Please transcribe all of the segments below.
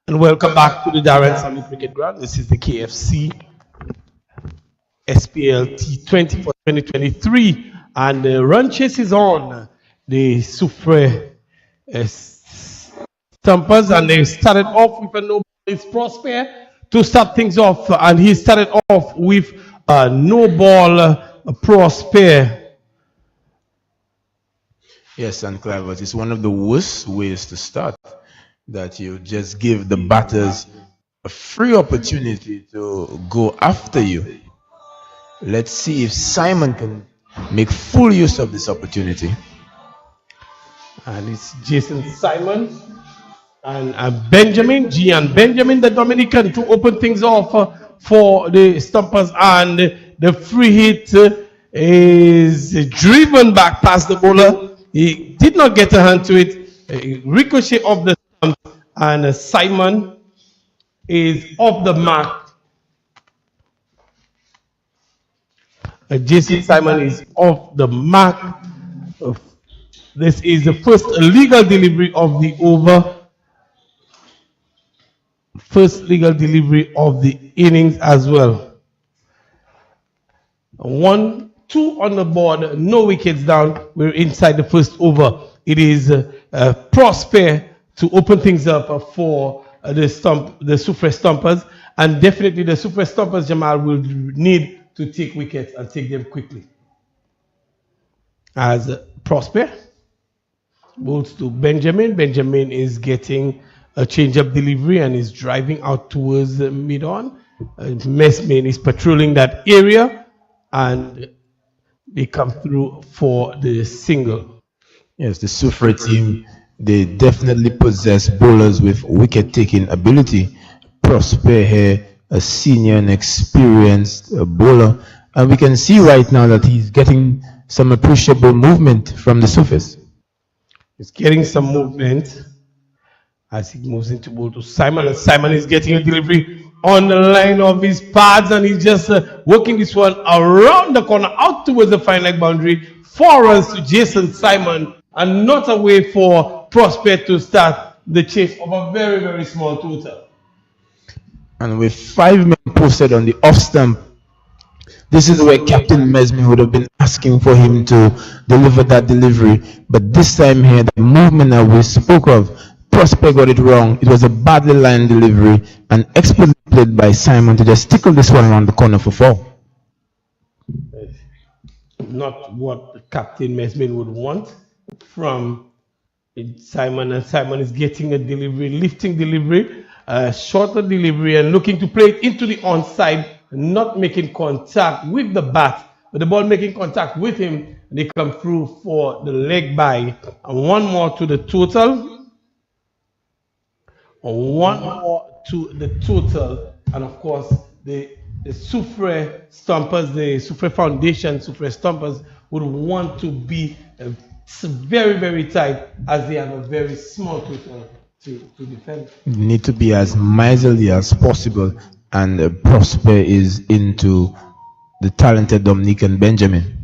And welcome back to the Darren Summit Cricket Ground. This is the KFC SPLT20 for 2023. And the run chase is on. The Soufriere Stumpers, and they started off with a no ball. It's Prosper to start things off. And he started off with a no ball, Prosper. Yes, and Clive, it's one of the worst ways to start, that you just give the batters a free opportunity to go after you. Let's see if Simon can make full use of this opportunity. And it's Jason Simon and Benjamin, Benjamin, the Dominican, to open things off for the Stumpers. And the free hit is driven back past the bowler. He did not get a hand to it. A ricochet of the stump, and Simon is off the mark. Jason Simon is off the mark. This is the first legal delivery of the over. First legal delivery of the innings as well. 1-2 on the board, no wickets down. We're inside the first over. It is Prosper to open things up for the Soufriere Stumpers, and definitely the Soufriere Stumpers, Jamal, will need to take wickets and take them quickly. As Prosper bowls to Benjamin. Benjamin is getting a change-up delivery and is driving out towards the mid-on. Mesmin is patrolling that area, and they come through for the single. Yes, the Soufriere team, they definitely possess bowlers with wicket-taking ability. Prosper here, a senior and experienced bowler, and we can see right now that he's getting some appreciable movement from the Soufriere. He's getting some movement as he moves into bowl to Simon, and Simon is getting a delivery on the line of his pads, and he's just working this one around the corner out towards the fine leg boundary. 4 runs to Jason Simon, and not a way for Prosper to start the chase of a very, very small total. And with 5 men posted on the off stump, this is where Captain Mesmin would have been asking for him to deliver that delivery. But this time here, the movement that we spoke of, Prosper got it wrong. It was a badly lined delivery, and expertly played by Simon to just tickle this one around the corner for 4. Not what Captain Mesmin would want from Simon, and Simon is getting a delivery, lifting delivery, shorter delivery, and looking to play it into the onside, not making contact with the bat, but the ball making contact with him. They come through for the leg by, and 1 more to the total. 1 more to the total, and of course the Soufriere Stumpers, the Soufriere Foundation, Soufriere Stumpers would want to be very, very tight, as they have a very small total to defend. You need to be as miserly as possible, and Prosper is into the talented Dominican Benjamin.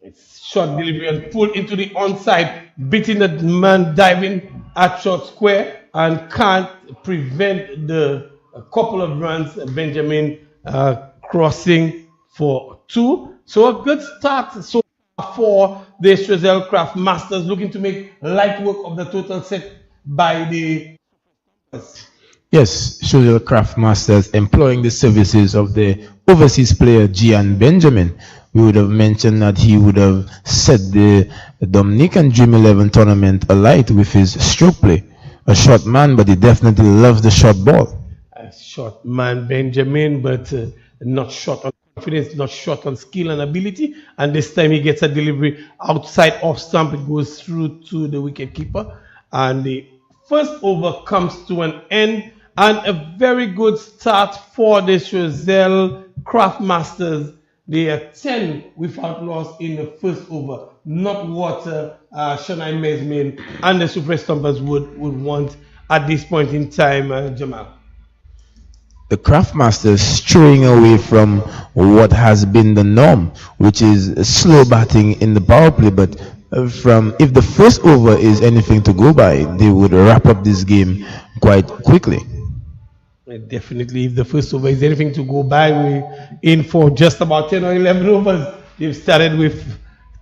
It's short delivery and pull into the onside, beating the man diving at short square, and can't prevent the couple of runs. Benjamin crossing for 2. So a good start so far for the Choiseul Craft Masters, looking to make light work of the total set by the... Yes, Choiseul Craft Masters employing the services of the overseas player Benjamin. We would have mentioned that he would have set the Dominican Dream 11 tournament alight with his stroke play. A short man, but he definitely loves the short ball. A short man, Benjamin, but not short on confidence, not short on skill and ability. And this time he gets a delivery outside off stump. It goes through to the wicket keeper. And the first over comes to an end. And a very good start for the Choiseul Craft Masters. They are 10 without loss in the first over. Not what Shanai Mesmin and the Soufriere Stumpers would want at this point in time, Jamal. The Craftmasters straying away from what has been the norm, which is slow batting in the power play, but from if the first over is anything to go by, they would wrap up this game quite quickly. Definitely, if the first over is anything to go by, we're in for just about 10 or 11 overs. They've started with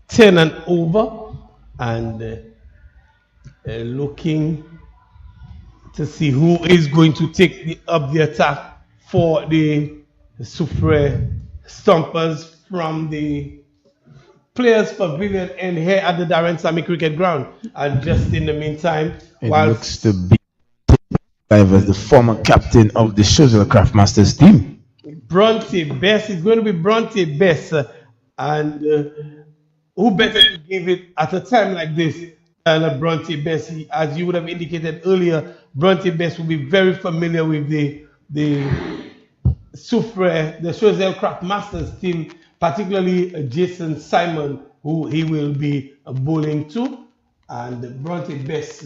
10 and over, and looking to see who is going to take up the attack for the Soufriere Stumpers from the Players Pavilion and here at the Darren Sammy Cricket Ground. And just in the meantime, it looks to be as the former captain of the Choiseul Craftmasters team. Bronte Best is going to be Bronte Best, and who better to give it at a time like this than Bronte Best? As you would have indicated earlier, Bronte Best will be very familiar with the Soufriere, the Choiseul Craftmasters team, particularly Jason Simon, who he will be bowling to, and Bronte Best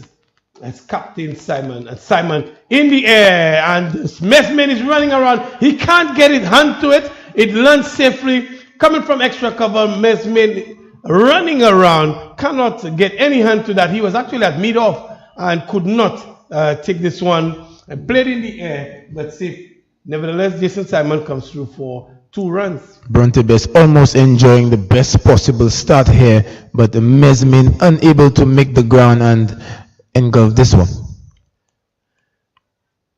as Captain Simon. And Simon in the air, and Messman is running around. He can't get it hand to it. It lands safely. Coming from extra cover, Messman running around, cannot get any hand to that. He was actually at mid-off and could not take this one. Played in the air, but safe. Nevertheless, Jason Simon comes through for 2 runs. Bronte Best almost enjoying the best possible start here, but Messman unable to make the ground and engulf this one.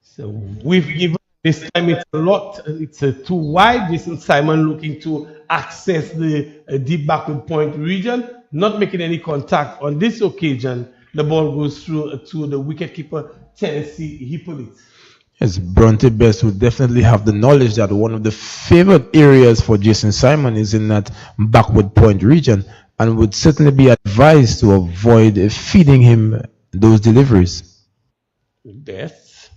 So we've given this time it's a lot. It's too wide. Jason Simon looking to access the deep backward point region, not making any contact. On this occasion, the ball goes through to the wicketkeeper, Tennessee Hippolyte. Yes, Bronte Best would definitely have the knowledge that one of the favorite areas for Jason Simon is in that backward point region, and would certainly be advised to avoid feeding him those deliveries. Best.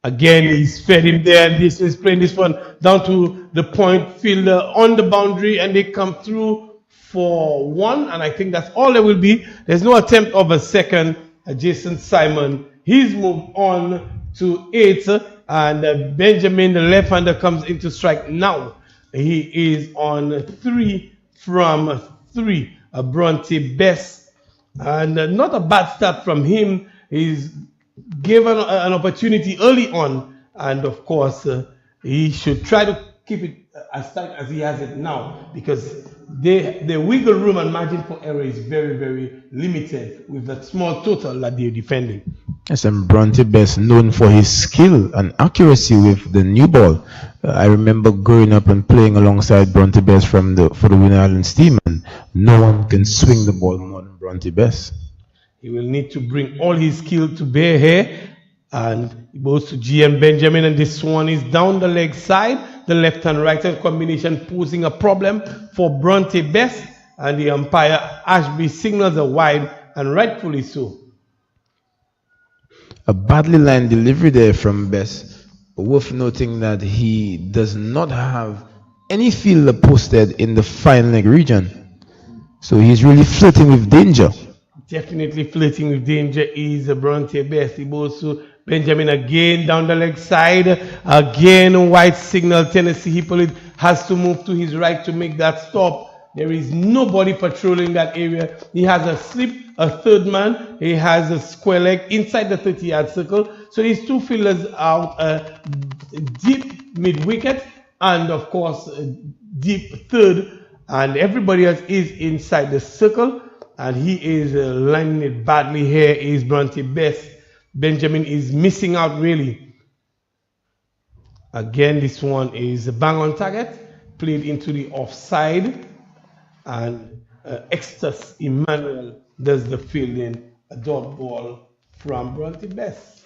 Again, he's fed him there, and this is playing this one down to the point fielder on the boundary, and they come through for 1, and I think that's all there will be. There's no attempt of a second. Jason Simon, he's moved on to 8, and Benjamin, the left-hander, comes into strike now. He is on 3 from 3. Bronte Best, and not a bad start from him. He's given an opportunity early on, and of course he should try to keep it as tight as he has it now, because the wiggle room and margin for error is very, very limited with that small total that they're defending. Yes, and Bronte Best known for his skill and accuracy with the new ball. I remember growing up and playing alongside Bronte Best for the Winner Islands team, and no one can swing the ball more than Bronte Best. He will need to bring all his skill to bear here, and he goes to GM Benjamin, and this one is down the leg side. The left and right hand combination posing a problem for Bronte Best, and the umpire Ashby signals a wide, and rightfully so. A badly lined delivery there from Best. Worth noting that he does not have any fielder posted in the fine leg region, so he's really flirting with danger. Definitely flirting with danger is Bronte Best. He goes to Benjamin again down the leg side. Again, white signal. Tennessee Hippolyte has to move to his right to make that stop. There is nobody patrolling that area. He has a slip, a third man. He has a square leg inside the 30-yard circle. So these 2 fielders out deep mid-wicket, and of course deep third, and everybody else is inside the circle, and he is lining it badly. Here is Bronte Best. Benjamin is missing out really. Again, this one is bang on target, played into the offside, and Extus Emmanuel does the fielding, a dot ball from Bronte Best.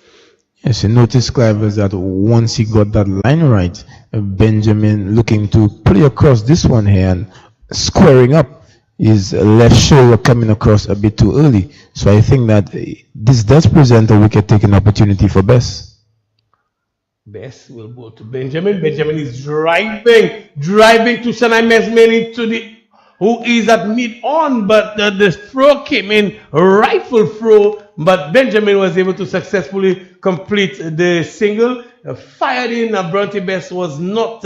Yes, you notice, Clive, that once he got that line right, Benjamin looking to play across this one here and squaring up. His left shoulder coming across a bit too early. So I think that this does present a wicket-taking opportunity for Best. Best will go to Benjamin. Benjamin is driving to Shanai Messman into the, who is at mid-on, but the throw came in, rifle throw, but Benjamin was able to successfully complete the single. Fired in, Bronte Best was not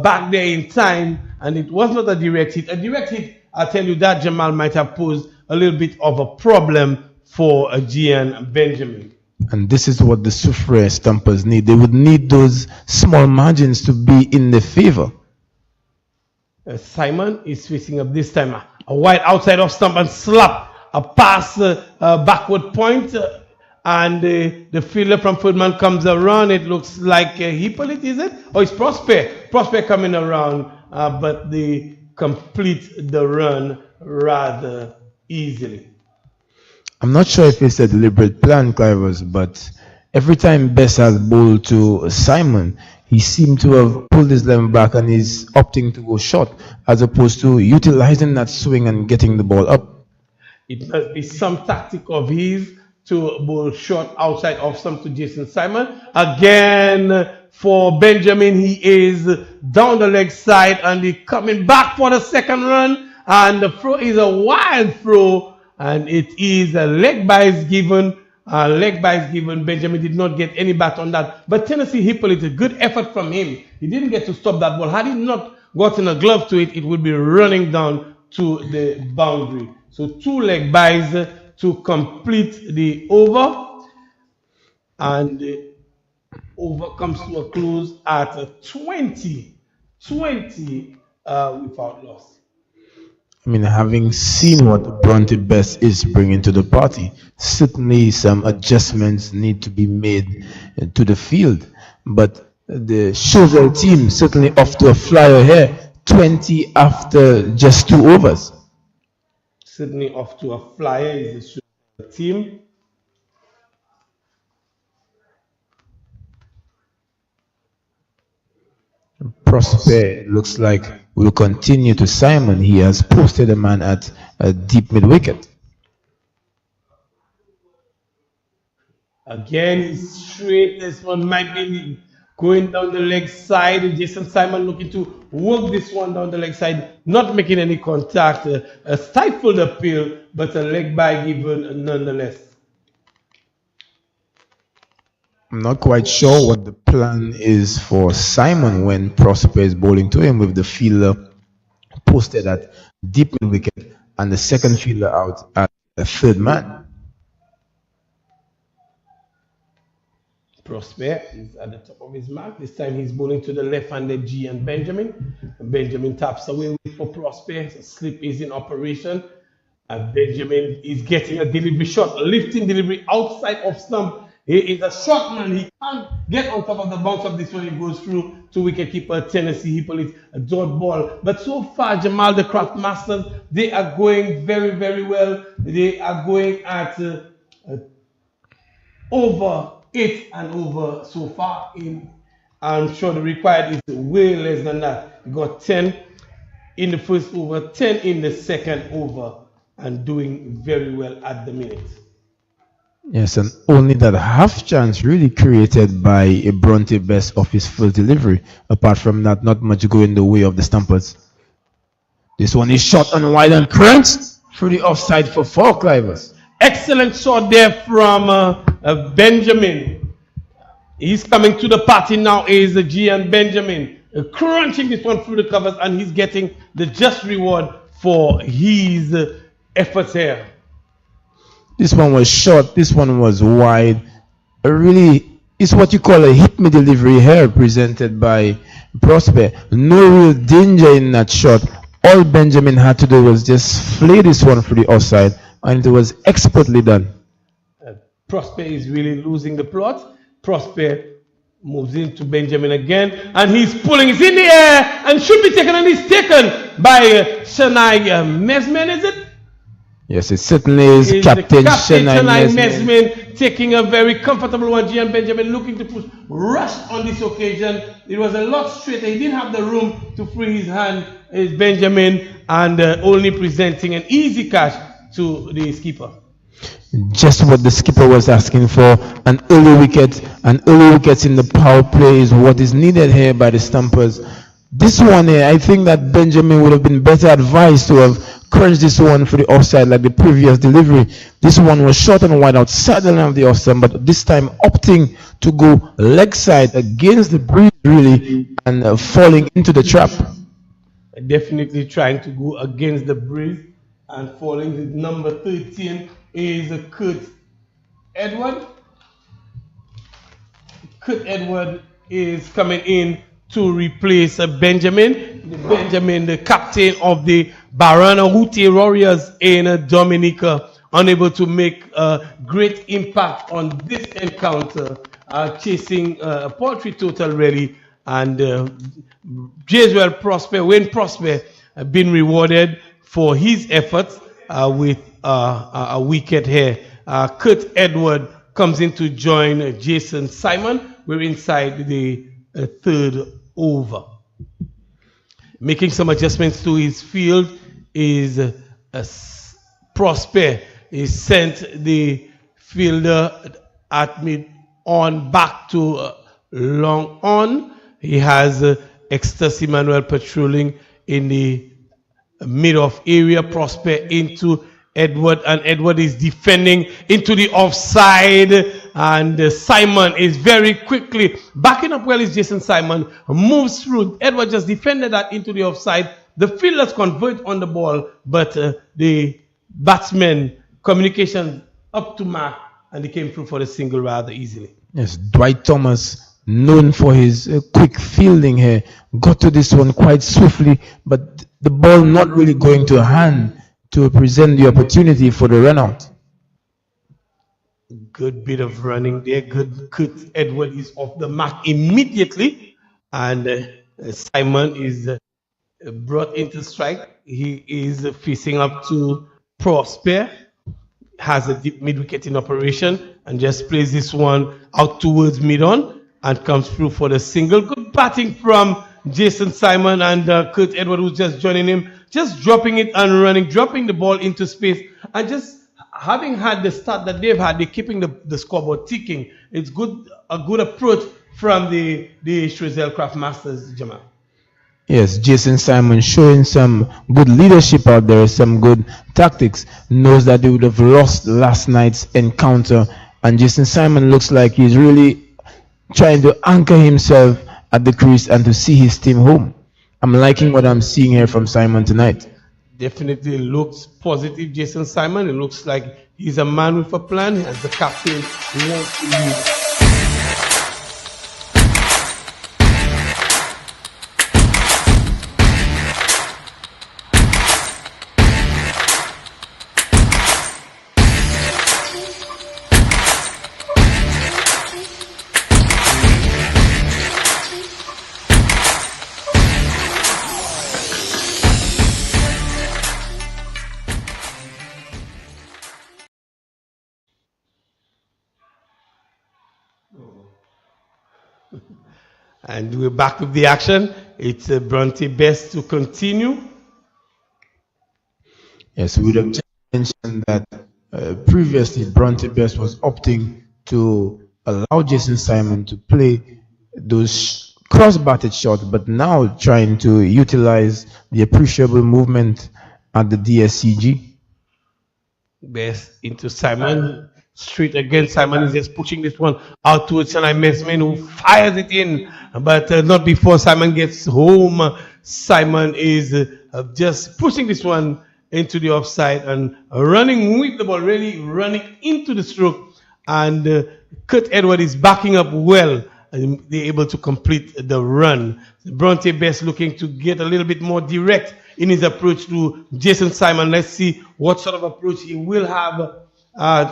back there in time, and it was not a direct hit. A direct hit I tell you that Jamal might have posed a little bit of a problem for Gian Benjamin. And this is what the Soufriere Stumpers need. They would need those small margins to be in their favor. Simon is facing up this time. A wide outside off stump and slap. A pass backward point. And the fielder from Footman comes around. It looks like Hippolyte, is it? Oh, it's Prosper. Prosper coming around. But they complete the run rather easily. I'm not sure if it's a deliberate plan, Clivers, but every time Bess has bowled to Simon, he seemed to have pulled his leg back and is opting to go short as opposed to utilizing that swing and getting the ball up. It must be some tactic of his to bowl short outside off stump to Jason Simon. Again, for Benjamin, he is down the leg side and he coming back for the second run. And the throw is a wild throw. And it is a leg byes given. Benjamin did not get any bat on that. But Tennessee Hippolyte, a good effort from him. He didn't get to stop that ball. Had he not gotten a glove to it, it would be running down to the boundary. So 2 leg byes to complete the over. And the over comes to a close at 20 without loss. I mean, having seen what Bronte Best is bringing to the party, certainly some adjustments need to be made to the field. But the Choiseul team certainly off to a flyer here, 20 after just 2 overs. Certainly off to a flyer is the Choiseul team. Prosper looks like will continue to Simon. He has posted a man at a deep mid wicket. Again, he's straight. This one might be going down the leg side. Jason Simon looking to work this one down the leg side, not making any contact. A stifled appeal, but a leg by given nonetheless. I'm not quite sure what the plan is for Simon when Prosper is bowling to him with the fielder posted at deep mid wicket and the second fielder out at a third man. Prosper is at the top of his mark. This time he's bowling to the left-handed Gian Benjamin. Benjamin taps away for Prosper. So slip is in operation. And Benjamin is getting a delivery shot, lifting delivery outside of stump. He is a short man. He can't get on top of the bounce of this one. He goes through to wicketkeeper Tennessee Hippolyte, a dot ball. But so far, Jamal, the Craft Masters, they are going very, very well. They are going at over 8 and over so far. I'm sure the required is way less than that. You got 10 in the first over, 10 in the second over, and doing very well at the minute. Yes, and only that half chance really created by a Bronte Best of his first delivery. Apart from that, not much going the way of the Stumpers. This one is shot on wide and cranked through the offside for 4 Clivers. Excellent shot there from Benjamin. He's coming to the party now is Gian Benjamin. Crunching this one through the covers, and he's getting the just reward for his efforts here. This one was short, this one was wide. Really, it's what you call a hit me delivery here presented by Prosper. No real danger in that shot. All Benjamin had to do was just flay this one through the offside, and it was expertly done. Prosper is really losing the plot. Prosper moves into Benjamin again, and he's pulling. It's in the air and should be taken, and he's taken by Shania Mesman, is it? Yes, it certainly is. Captain Shania Mesman taking a very comfortable one. Gian Benjamin looking to push, rushed on this occasion. It was a lot straighter. He didn't have the room to free his hand, Benjamin, and only presenting an easy catch to the skipper. Just what the skipper was asking for, an early wicket. An early wicket in the power play is what is needed here by the Stumpers. This one here, I think that Benjamin would have been better advised to have crunched this one for the offside like the previous delivery. This one was short and wide outside the line of the offside, but this time opting to go leg side against the breeze really and falling into the trap. definitely trying to go against the breeze and falling. The number 13 is Kurt Edward. Kurt Edward is coming in to replace Benjamin. Benjamin, the captain of the Barana Houthi Warriors in Dominica, unable to make a great impact on this encounter, chasing a poultry total really. And Choiseul Prosper, Wayne Prosper, been rewarded for his efforts with a wicket here. Kurt Edward comes in to join Jason Simon. We're inside the third over. Making some adjustments to his field is Prosper. He sent the fielder at mid on back to long on. He has Ecstasy Manuel patrolling in the mid-off area. Prosper into Edward, and Edward is defending into the offside, and Simon is very quickly backing up well. Is Jason Simon moves through. Edward just defended that into the offside. The fielders convert on the ball, but the batsmen communication up to mark, and they came through for the single rather easily. Yes, Dwight Thomas, known for his quick fielding here, got to this one quite swiftly, but the ball not really going to hand to present the opportunity for the run out. Good bit of running there. Good. Kurt Edward is off the mark immediately, and Simon is brought into strike. He is facing up to Prosper, has a deep mid wicket in operation, and just plays this one out towards mid on and comes through for the single. Good batting from Jason Simon, and Kurt Edward, who's just joining him, just dropping it and running, dropping the ball into space, and just having had the start that they've had, they're keeping the scoreboard ticking. It's good, a good approach from the Choiseul Craft Masters, Jamal. Yes, Jason Simon showing some good leadership out there, some good tactics. Knows that they would have lost last night's encounter, and Jason Simon looks like he's really trying to anchor himself at the crease and to see his team home. I'm liking what I'm seeing here from Simon tonight. Definitely looks positive, Jason Simon. It looks like he's a man with a plan. As the captain, he wants to lead. And we're back with the action. It's Bronte Best to continue. Yes, we would have just mentioned that previously Bronte Best was opting to allow Jason Simon to play those cross-batted shots, but now trying to utilize the appreciable movement at the Dscg. Best into Simon. Straight again. Simon is just pushing this one out towards Sanai Mesman, who fires it in, but not before Simon gets home. Simon is just pushing this one into the offside and running with the ball, really running into the stroke. And Kurt Edward is backing up well, and they're able to complete the run. Bronte Best looking to get a little bit more direct in his approach to Jason Simon. Let's see what sort of approach he will have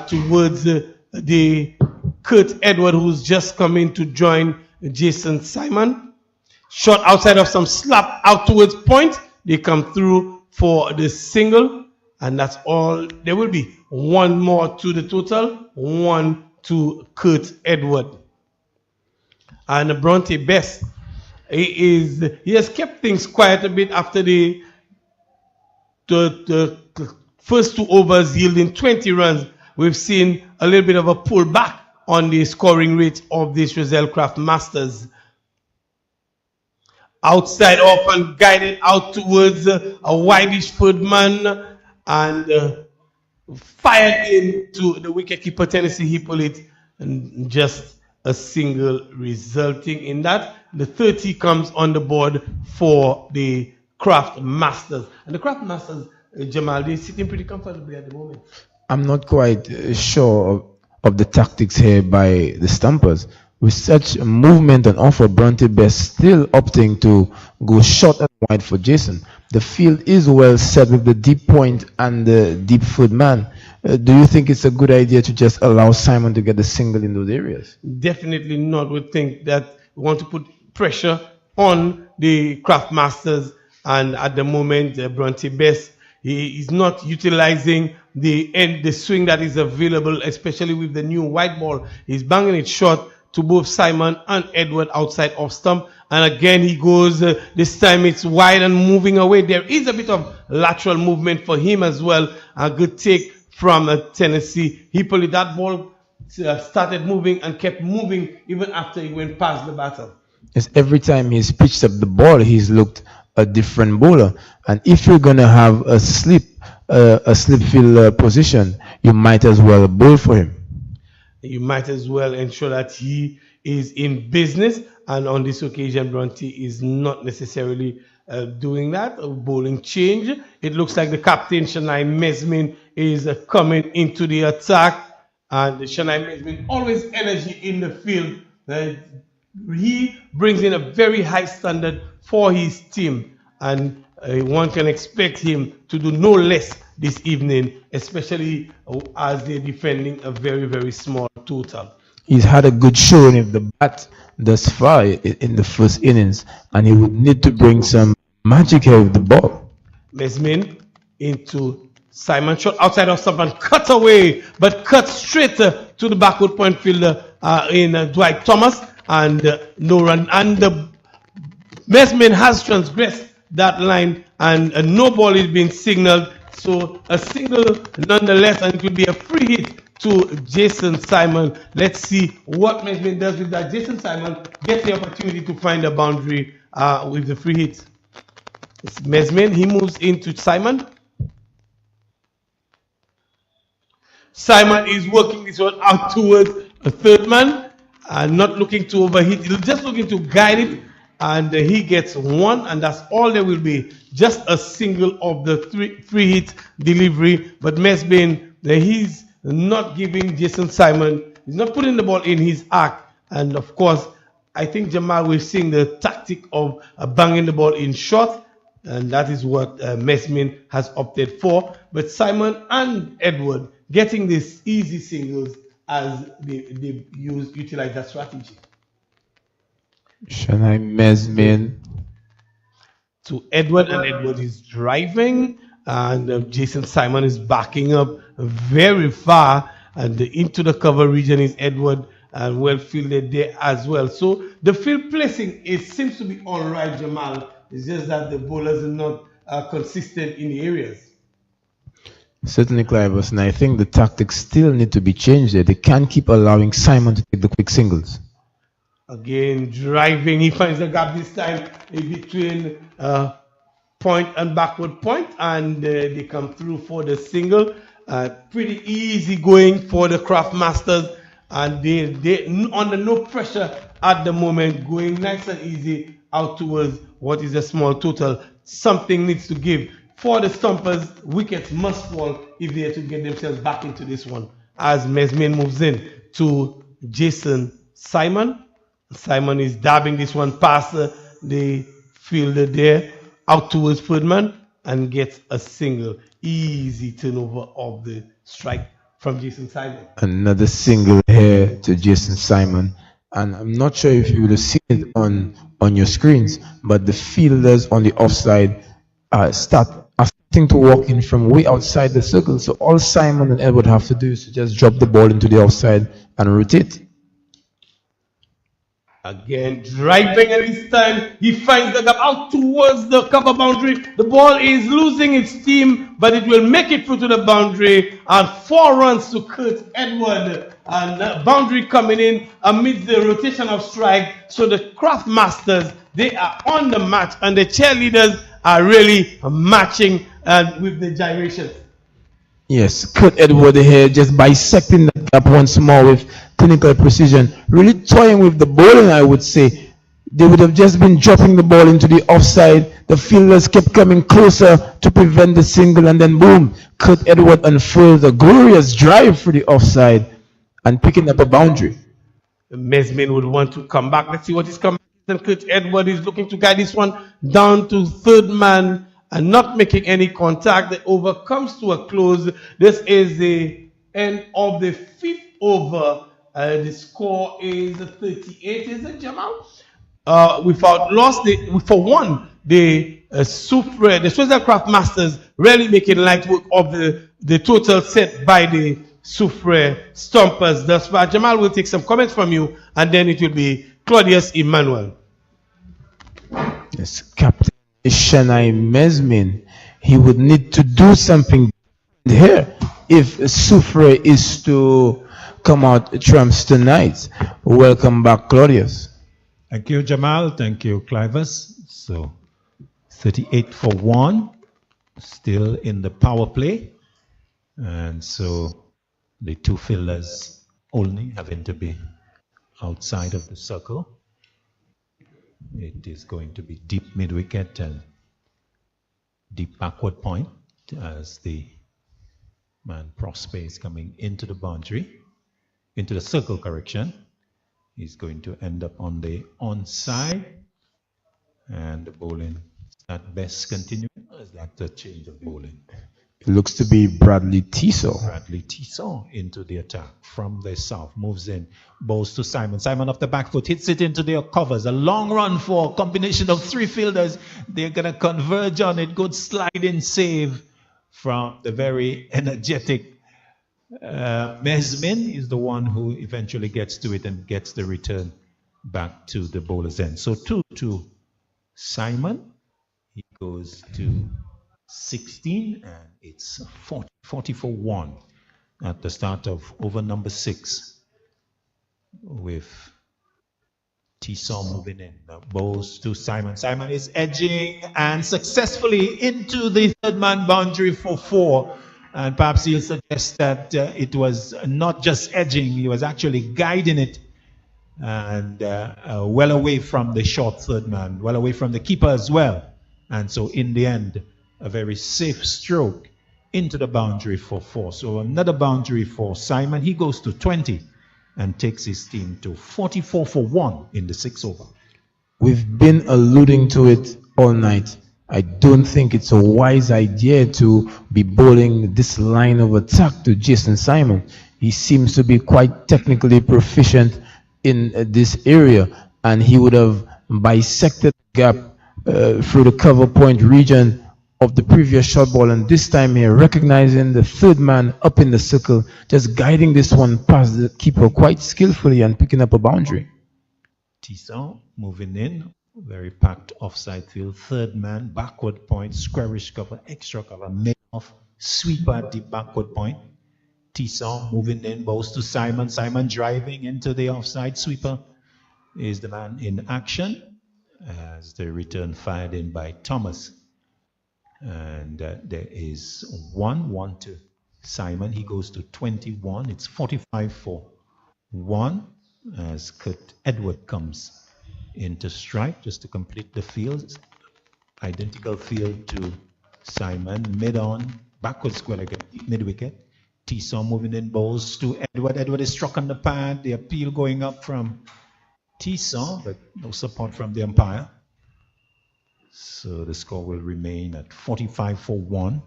towards the Kurt Edward, who's just come in to join Jason Simon. Shot outside of some slap out towards point. They come through for the single, and that's all. There will be one more to the total, one to Kurt Edward. And Bronte Best, he has kept things quiet a bit after the first two overs yielding 20 runs. We've seen a little bit of a pullback on the scoring rate of the Choiseul Craft Masters. Outside off and guided out towards a wideish third man, and fired into the wicketkeeper Tennessee Hippolyte, and just a single resulting in that. The 30 comes on the board for the Craft Masters. And the Craft Masters, Jamal, they're sitting pretty comfortably at the moment. I'm not quite sure of the tactics here by the Stumpers. With such movement on offer, Bronte Best still opting to go short and wide for Jason. The field is well set with the deep point and the deep foot man. Do you think it's a good idea to just allow Simon to get the single in those areas? Definitely not. We think that we want to put pressure on the Craft Masters, and at the moment, Bronte Best, he is not utilizing the swing that is available, especially with the new white ball. He's banging it short to both Simon and Edward outside off stump. And again, he goes, this time it's wide and moving away. There is a bit of lateral movement for him as well. A good take from Tennessee. He pulled that ball, started moving and kept moving even after he went past the batter. Yes, every time he's pitched up the ball, he's looked a different bowler. And if you're going to have a slip field position, you might as well bowl for him. You might as well ensure that he is in business, and on this occasion Bronte is not necessarily doing that. A bowling change. It looks like the captain Shanai Mesmin is coming into the attack, and Shanai Mesmin always energy in the field. He brings in a very high standard for his team, and one can expect him to do no less this evening, especially as they're defending a very, very small total. He's had a good showing of the bat thus far in the first innings, and he would need to bring some magic here with the ball. Mesmin into Simon, shot outside of stump and cut away, but cut straight to the backward point fielder in Dwight Thomas, and no run. And Mesmin has transgressed that line, and no ball is being signaled. So a single nonetheless, and it will be a free hit to Jason Simon. Let's see what Mesmin does with that. Jason Simon gets the opportunity to find a boundary with the free hit. It's Mesmin, he moves into Simon. Simon is working this one out towards a third man, not looking to overhit, he's just looking to guide it, and he gets one, and that's all there will be. Just a single of the free hit delivery, but Mesmin, he's not giving Jason Simon, he's not putting the ball in his arc, and of course, I think Jamal, we're seeing the tactic of banging the ball in short, and that is what Mesmin has opted for. But Simon and Edward getting these easy singles as they utilize that strategy. Shanai Mesmin to Edward, and Edward is driving, and Jason Simon is backing up very far, and into the cover region is Edward, and well fielded there as well. So the field placing seems to be all right, Jamal. It's just that the bowlers are not consistent in the areas. Certainly, Clivus, and I think the tactics still need to be changed there. They can't keep allowing Simon to take the quick singles. Again, driving, he finds the gap this time in between point and backward point, and they come through for the single. Pretty easy going for the Craft Masters, and they under no pressure at the moment, going nice and easy out towards what is a small total. Something needs to give. For the Stumpers, wickets must fall if they are to get themselves back into this one. As Mesmin moves in to Jason Simon. Simon is dabbing this one past the fielder there, out towards Ferdman, and gets a single. Easy turnover of the strike from Jason Simon. Another single here to Jason Simon. And I'm not sure if you will have seen it on your screens, but the fielders on the offside are starting to walk in from way outside the circle. So all Simon and Edward have to do is to just drop the ball into the offside and rotate. Again, driving, and this time he finds the gap out towards the cover boundary. The ball is losing its steam, but it will make it through to the boundary, and 4 runs to Kurt Edward, and boundary coming in amidst the rotation of strike. So the Craft Masters, they are on the match, and the cheerleaders are really matching with the gyrations. Yes, Kurt Edward here just bisecting the gap once more with clinical precision, really toying with the bowling, I would say. they would have just been dropping the ball into the offside. The fielders kept coming closer to prevent the single, and then boom, Kurt Edward unfurled a glorious drive for the offside and picking up a boundary. Mesmin would want to come back. Let's see what is coming. And Kurt Edward is looking to guide this one down to third man and not making any contact. The over comes to a close. This is the end of the fifth over. The score is 38. Is it, Jamal? Without loss, for one, the Soufriere, the Choiseul Craft Masters, really making light work of the total set by the Soufriere Stumpers thus far. Jamal will take some comments from you, and then it will be Claudius Emmanuel. Yes, Captain Shanai Mesmin, he would need to do something here if Soufriere is to come out trumps tonight. Welcome back, Claudius. Thank you, Jamal. Thank you, Clivus. So 38 for 1, still in the power play. And so the two fielders only having to be outside of the circle. It is going to be deep mid-wicket and deep backward point as the man Prosper is coming into the boundary, into the circle, correction. He's going to end up on the onside, and the bowling is at best continuing. Is that the change of bowling? It looks to be Bradley Tiso. Bradley Tiso into the attack from the south, moves in, bowls to Simon. Simon off the back foot, hits it into their covers. A long run for a combination of three fielders. They're going to converge on it. Good sliding save from the very energetic Mesmin is the one who eventually gets to it and gets the return back to the bowler's end. So 2 to Simon. He goes to 16 and it's 40 for 1 at the start of over number 6 with Tison moving in. Now bowls to Simon. Simon is edging and successfully into the third man boundary for 4. And perhaps he'll suggest that it was not just edging, he was actually guiding it and well away from the short third man, well away from the keeper as well. And so in the end, a very safe stroke into the boundary for 4. So another boundary for Simon. He goes to 20 and takes his team to 44 for 1 in the 6th over. We've been alluding to it all night. I don't think it's a wise idea to be bowling this line of attack to Jason Simon. He seems to be quite technically proficient in this area, and he would have bisected the gap through the cover point region of the previous shot ball, and this time here recognizing the third man up in the circle, just guiding this one past the keeper quite skillfully and picking up a boundary. Tison moving in. Very packed offside field. Third man, backward point, squarish cover, extra cover, mid off, sweeper at the backward point. Tison moving in, bowls to Simon. Simon driving into the offside. Sweeper is the man in action as the return fired in by Thomas. And there is 1 to Simon. He goes to 21. It's 45 for 1 as Kurt Edward comes into strike just to complete the field. Identical field to Simon. Mid on, backward square again, mid wicket. Tison moving in, bowls to Edward. Edward is struck on the pad. The appeal going up from Tison, but no support from the umpire. So the score will remain at 45 for 1.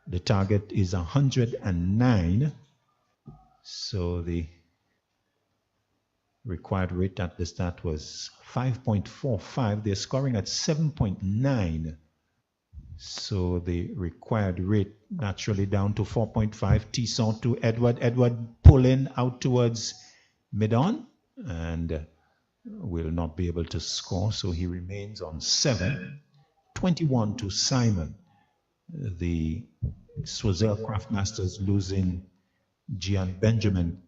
The target is 109. So the required rate at the start was 5.45. They're scoring at 7.9. So the required rate naturally down to 4.5. Tison to Edward. Edward pulling out towards mid-on and will not be able to score. So he remains on 7. 21 to Simon. The Choiseul Craftmasters losing Gian Benjamin.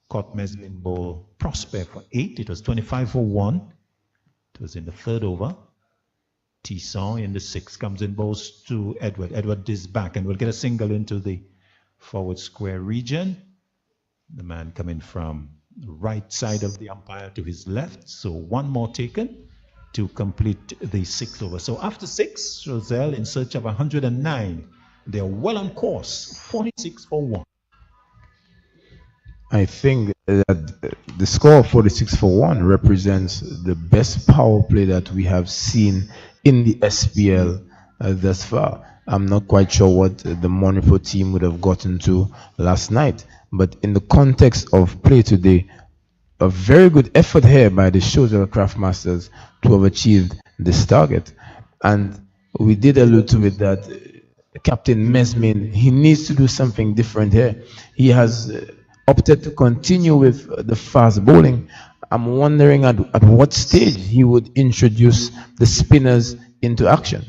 Caught Meslin ball Prosper for 8. It was 25 for 1. It was in the 3rd over. Tison in the 6th comes in, bowls to Edward. Edward is back and will get a single into the forward square region. The man coming from the right side of the umpire to his left. So 1 more taken. to complete the 6th over. So after 6, Choiseul in search of 109. They're well on course, 46 for 1. I think that the score of 46 for 1 represents the best power play that we have seen in the SPL thus far. I'm not quite sure what the Monaco team would have gotten to last night, but in the context of play today, a very good effort here by the Choiseul Craftmasters to have achieved this target. And we did allude to it that Captain Mesmin, he needs to do something different here. He has opted to continue with the fast bowling. I'm wondering at what stage he would introduce the spinners into action.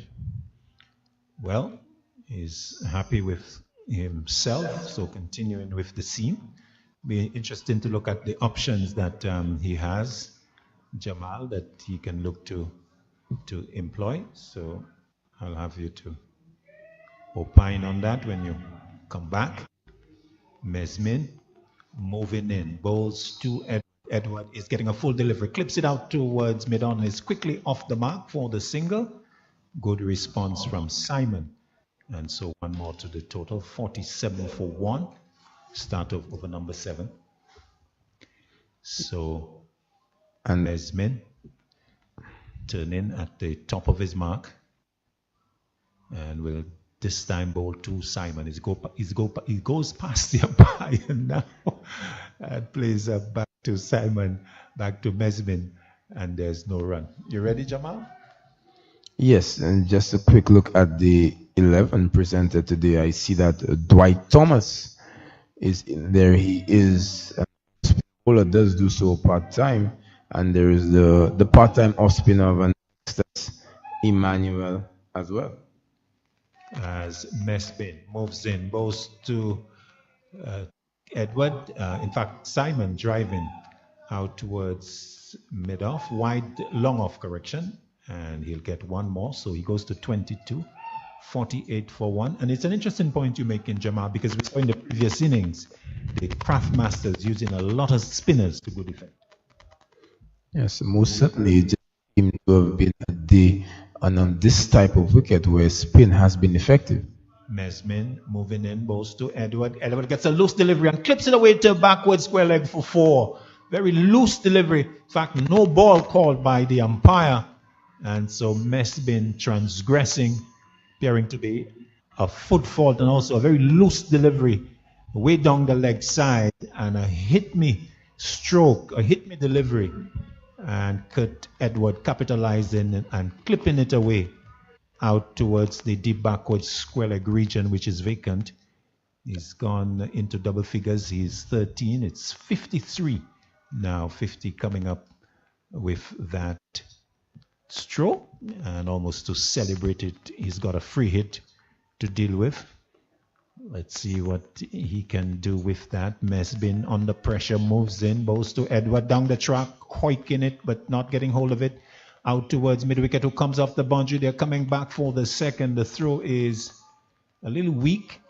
Well, he's happy with himself, so continuing with the seam. Be interesting to look at the options that he has, Jamal, that he can look to employ. So I'll have you to opine on that when you come back. Mesmin moving in, bowls to Edward is getting a full delivery, clips it out towards mid-on, is quickly off the mark for the single. Good response from Simon. And so one more to the total, 47 for 1. Start of over number 7. So, and Mesmin turning at the top of his mark, and will this time bowl to Simon. He goes past the umpire now and plays back to Simon, back to Mesmin, and there's no run. You ready, Jamal? Yes, and just a quick look at the 11 presented today. I see that Dwight Thomas is in there. He is bowler, does do so part-time, and there is the part-time off-spinner of an Emmanuel as well. As Mesmin moves in, bows to Edward. In fact, Simon driving out towards mid-off, wide, long-off correction, and he'll get one more, so he goes to 22, 48 for 1. And it's an interesting point you make in Jamal, because we saw in the previous innings the Craftmasters using a lot of spinners to good effect. Yes, most certainly it seems to have been a day on this type of wicket where spin has been effective. Mesmin moving in, bowls to Edward. Edward gets a loose delivery and clips it away to a backward square leg for 4. Very loose delivery. In fact, no ball called by the umpire. And so Mesmin transgressing, appearing to be a foot fault, and also a very loose delivery way down the leg side, and a hit me stroke, a hit me delivery. And Kurt Edward capitalizing and clipping it away out towards the deep backward square leg region, which is vacant. He's gone into double figures. He's 13. It's 53 now. 50 coming up with that stroke, and almost to celebrate it, he's got a free hit to deal with. Let's see what he can do with that. Mesmin under pressure, moves in, bows to Edward down the track, hoiking it but not getting hold of it. Out towards mid-wicket, who comes off the boundary. They're coming back for the second. The throw is a little weak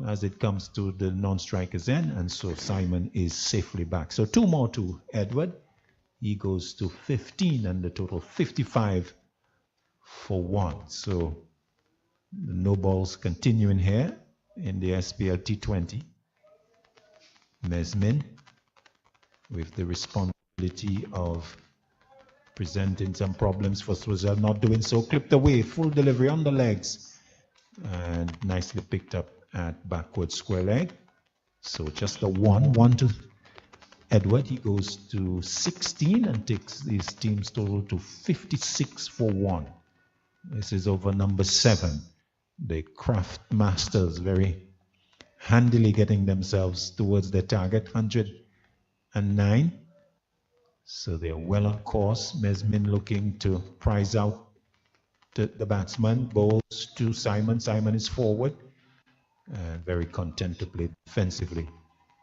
as it comes to the non-striker's end, and so Simon is safely back. So 2 more to Edward. He goes to 15, and the total 55 for 1. So the no balls continuing here in the SPLT20. Mesmin with the responsibility of presenting some problems for Choiseul, not doing so. Clipped away, full delivery on the legs, and nicely picked up at backward square leg. So just a 1 to Edward. He goes to 16 and takes his team's total to 56 for 1. This is over number 7. The Craftmasters very handily getting themselves towards their target, 109. So they're well on course. Mesmin looking to prize out the batsman. Bowls to Simon. Simon is forward. Very content to play defensively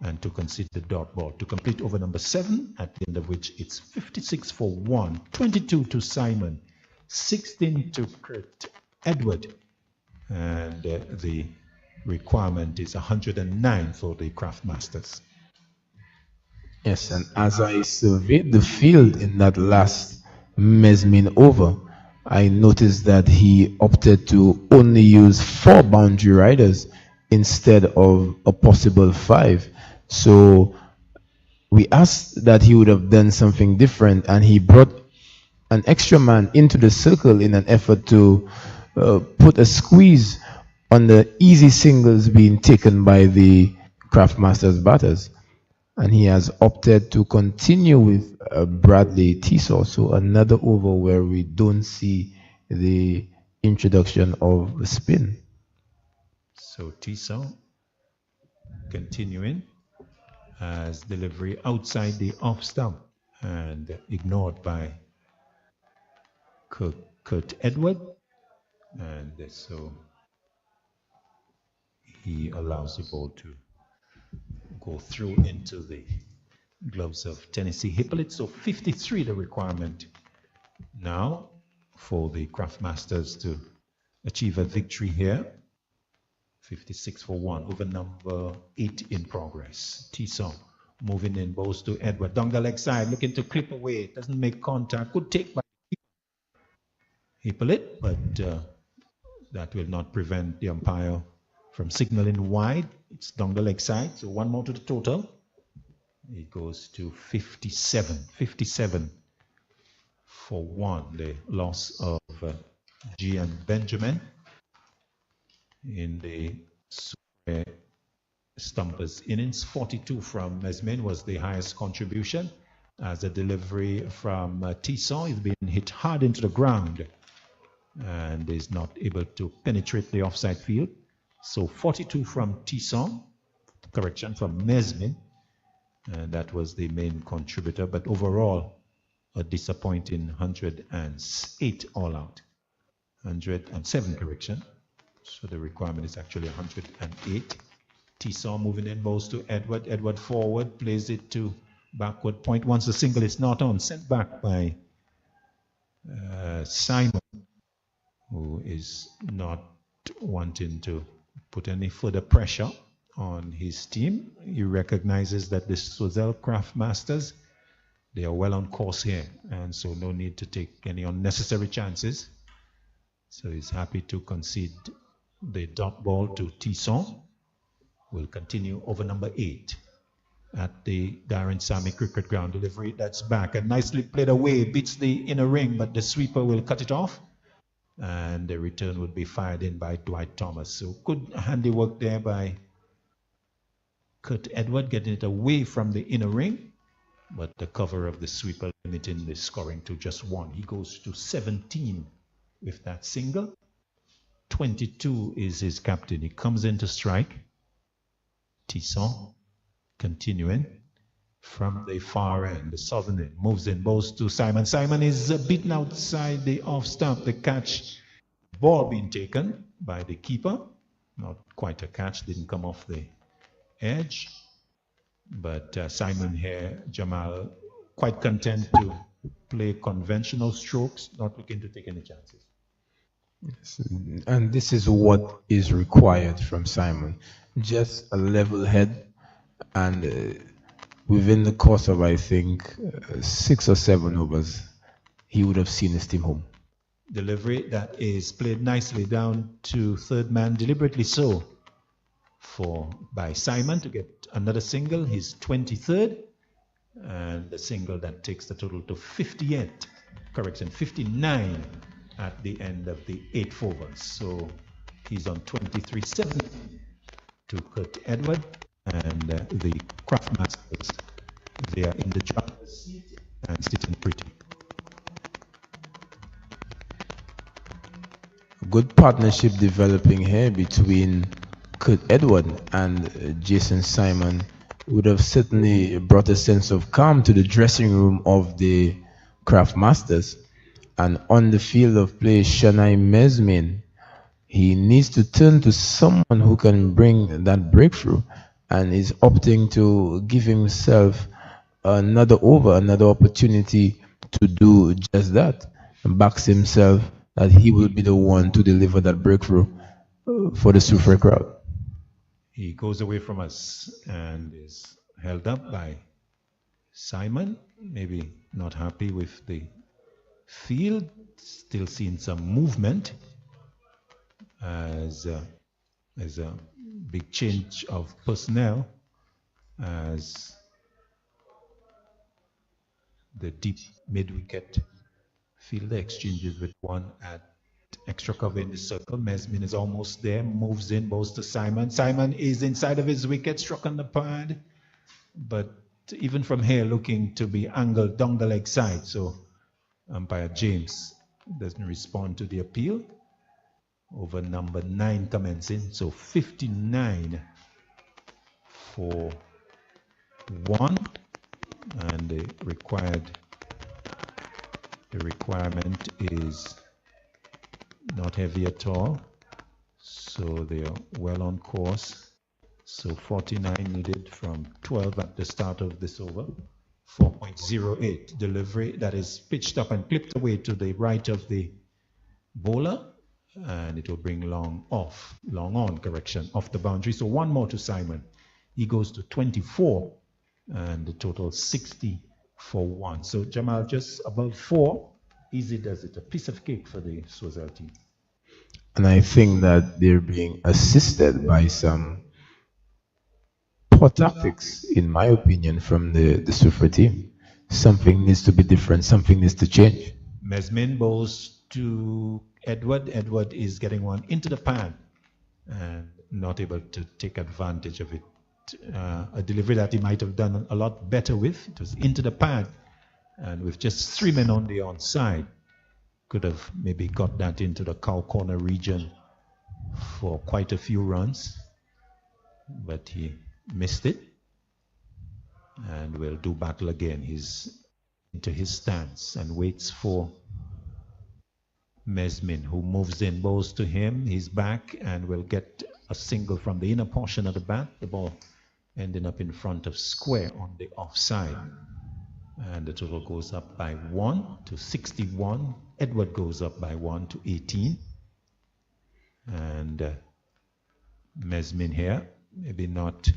and to concede the dot ball. To complete over number 7, at the end of which it's 56 for 1. 22 to Simon. 16 to Kurt Edward. And the requirement is 109 for the Craftmasters. Yes, and as I surveyed the field in that last Mesmin over. I noticed that he opted to only use 4 boundary riders instead of a possible 5. So we asked that he would have done something different, and he brought an extra man into the circle in an effort to put a squeeze on the easy singles being taken by the Craftmasters batters. And he has opted to continue with Bradley Tiso. So another over where we don't see the introduction of spin. So Tiso continuing as delivery outside the off stump and ignored by Kurt Edward. And so he allows the ball to go through into the gloves of Tennessee Hippolyte. So 53 the requirement now for the Craftmasters to achieve a victory here. 56 for 1 over number 8 in progress. T-Song moving in, balls to Edward. Down the leg side, looking to clip away. Doesn't make contact. Good take by Hippolyte, but that will not prevent the umpire from signaling wide. It's down the leg side, so 1 more to the total. It goes to 57. 57 for 1. The loss of G and Benjamin in the Soufriere Stumpers innings. 42 from Mesmin was the highest contribution, as the delivery from Tisson is being hit hard into the ground and is not able to penetrate the offside field. So 42 from Tisson, correction from Mesmin, and that was the main contributor, but overall a disappointing 108 all out. 107 correction. So the requirement is actually 108. Tisson moving in, balls to Edward. Edward forward, plays it to backward point. Once the single is not on, sent back by Simon, who is not wanting to put any further pressure on his team. He recognizes that the Choiseul Craftmasters, they are well on course here, and so no need to take any unnecessary chances. So he's happy to concede the dot ball to Tisson. Will continue over number 8 at the Darren Sammy Cricket Ground. Delivery that's back and nicely played away, beats the inner ring, but the sweeper will cut it off, and the return would be fired in by Dwight Thomas. So good handiwork there by Kurt Edward, getting it away from the inner ring, but the cover of the sweeper limiting the scoring to just 1. He goes to 17 with that single. 22 is his captain. He comes in to strike. Tisson continuing from the far end, the southern end, moves in, balls to Simon. Simon is beaten outside the off stump. The catch, ball being taken by the keeper. Not quite a catch, didn't come off the edge. But Simon here, Jamal, quite content to play conventional strokes, not looking to take any chances. Yes, and this is what is required from Simon. Just a level head, and within the course of, I think, 6 or 7 overs, he would have seen his team home. Delivery that is played nicely down to third man, deliberately so, by Simon to get another single, his 23rd, and the single that takes the total to 58, correction, 59 at the end of the 8th over. So he's on 23-7 to Kurt Edward, and the Craftmasters, they are in the driver's seat and sitting pretty. Good partnership developing here between Kurt Edward and Jason Simon would have certainly brought a sense of calm to the dressing room of the Craftmasters. And on the field of play, Shanai Mesmin, he needs to turn to someone who can bring that breakthrough, and is opting to give himself another over, another opportunity to do just that, and backs himself that he will be the one to deliver that breakthrough for the Soufriere crowd. He goes away from us and is held up by Simon, maybe not happy with the field. Still seeing some movement as there's a big change of personnel as the deep mid-wicket fielder exchanges with one at extra cover in the circle. Mesmin is almost there, moves in, bowls to Simon. Simon is inside of his wicket, struck on the pad, but even from here looking to be angled down the leg side, so umpire James doesn't respond to the appeal. Over number 9 commencing, so 59 for 1, and the requirement is not heavy at all, so they are well on course. So 49 needed from 12 at the start of this over. 4.08 delivery that is pitched up and clipped away to the right of the bowler, and it will bring long on correction, off the boundary. So one more to Simon. He goes to 24, and the total 60 for 1. So Jamal just above 4. Easy does it. A piece of cake for the Choiseul team. And I think that they're being assisted by some poor tactics, in my opinion, from the Soufriere team. Something needs to be different. Something needs to change. Mesmin bowls to Edward. Edward is getting one into the pad and not able to take advantage of it. A delivery that he might have done a lot better with. It was into the pad, and with just 3 men on the onside, could have maybe got that into the cow corner region for quite a few runs, but he missed it, and will do battle again. He's into his stance and waits for Mesmin, who moves in, bowls to him. He's back and will get a single from the inner portion of the bat. The ball ending up in front of square on the offside, and the total goes up by 1 to 61. Edward goes up by 1 to 18, and Mesmin here, maybe not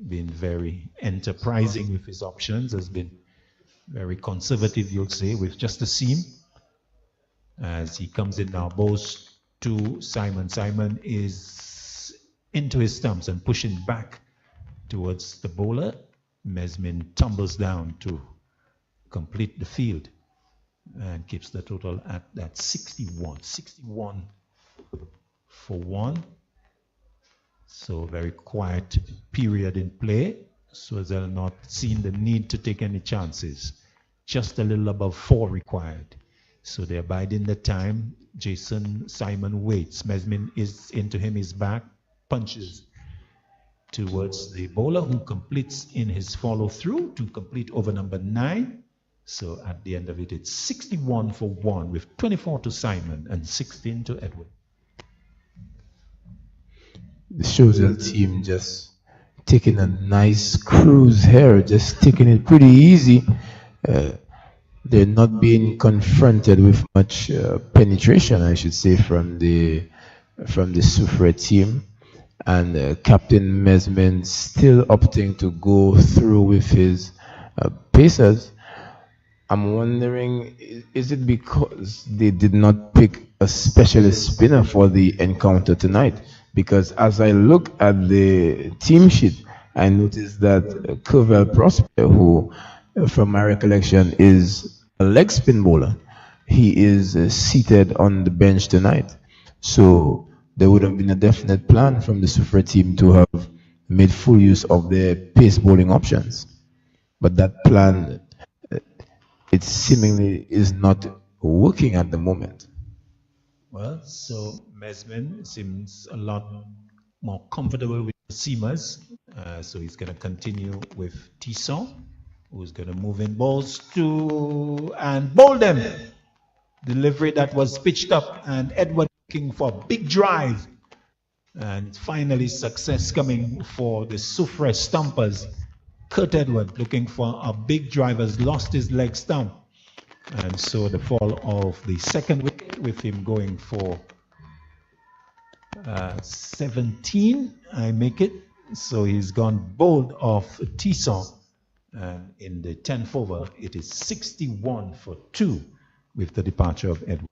been very enterprising with his options, has been very conservative, you'll say, with just a seam. As he comes in now, bowls to Simon. Simon is into his stumps and pushing back towards the bowler. Mesmin tumbles down to complete the field and keeps the total at that 61. 61 for 1. So very quiet period in play. Choiseul not seeing the need to take any chances. Just a little above 4 required. So they abide in the time. Simon waits. Mesmin is into him, his back, punches towards the bowler, who completes in his follow through to complete over number 9. So at the end of it, it's 61 for 1 with 24 to Simon and 16 to Edward. The Choiseul team just taking a nice cruise here, just taking it pretty easy. They're not being confronted with much penetration, I should say, from the Soufriere team. And Captain Mesmin still opting to go through with his pacers. I'm wondering, is it because they did not pick a specialist spinner for the encounter tonight? Because as I look at the team sheet, I noticed that Choiseul Prosper, who from my recollection is a leg spin bowler, he is seated on the bench tonight. So there would have been a definite plan from the Soufriere team to have made full use of their pace bowling options. But that plan, it seemingly is not working at the moment. Well, so Mesmin seems a lot more comfortable with the seamers. So he's going to continue with Dscg, who's going to move in, balls to and bowl them. Delivery that was pitched up, and Edward looking for a big drive. And finally success coming for the Soufriere Stumpers. Kurt Edward looking for a big drive, has lost his leg stump. And so the fall of the second wicket, with him going for 17, I make it. So he's gone bowled off Dscg. And in the 10th over, it is 61 for 2. with the departure of Edward.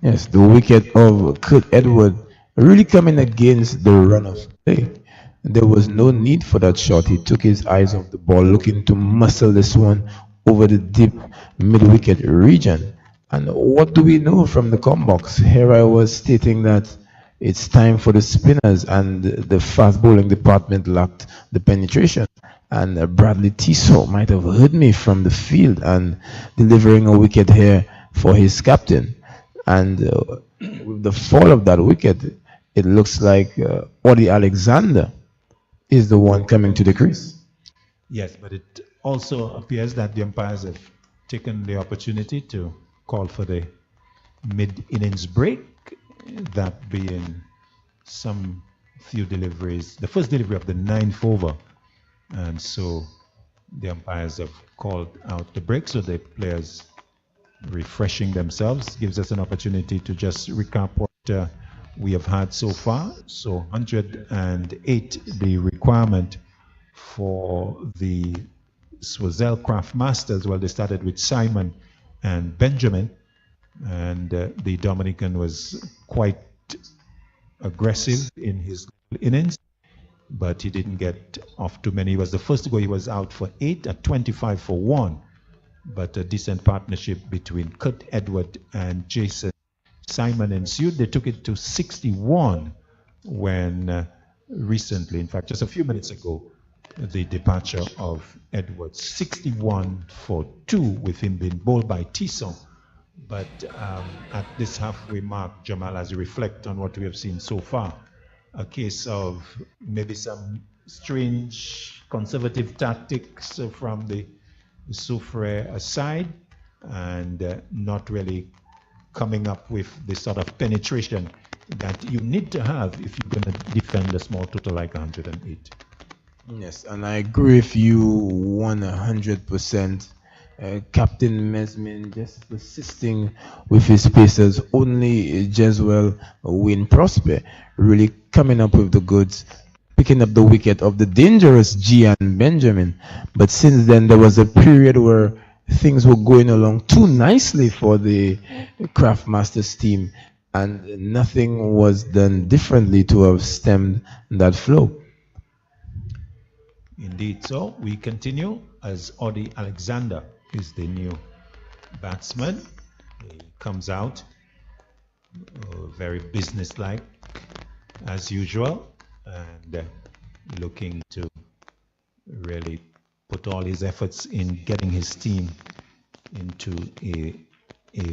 Yes, the wicket of Kurt Edward really coming against the run of play. There was no need for that shot. He took his eyes off the ball, looking to muscle this one over the deep mid-wicket region. And what do we know from the com box? Here I was stating that it's time for the spinners, and the fast bowling department lacked the penetration. And Bradley Tiso might have heard me from the field and delivering a wicket here for his captain. And with the fall of that wicket, it looks like Odi Alexander is the one coming to the crease. Yes, but it also appears that the umpires have taken the opportunity to call for the mid-innings break, that being some few deliveries, the first delivery of the 9th over. And so the umpires have called out the break, so the players refreshing themselves. Gives us an opportunity to just recap what we have had so far. So 108, the requirement for the Choiseul Craft Masters. Well, they started with Simon and Benjamin, and the Dominican was quite aggressive in his innings, but he didn't get off too many. He was the first to go. He was out for 8 at 25 for 1. But a decent partnership between Kurt Edward and Jason Simon ensued. They took it to 61 when recently, in fact, just a few minutes ago, the departure of Edward. 61 for 2 with him being bowled by Tisson. But at this halfway mark, Jamal, as you reflect on what we have seen so far, a case of maybe some strange conservative tactics from the Soufriere side, and not really coming up with the sort of penetration that you need to have if you're going to defend a small total like 108. Yes, and I agree with you 100%. Captain Mesmin just persisting with his pacers. Only Jeswell Win Prosper really coming up with the goods, picking up the wicket of the dangerous Gian Benjamin. But since then, there was a period where things were going along too nicely for the Craft Masters team, and nothing was done differently to have stemmed that flow. Indeed. So we continue as Odi Alexander is the new batsman. He comes out very businesslike as usual, and looking to really put all his efforts in getting his team into a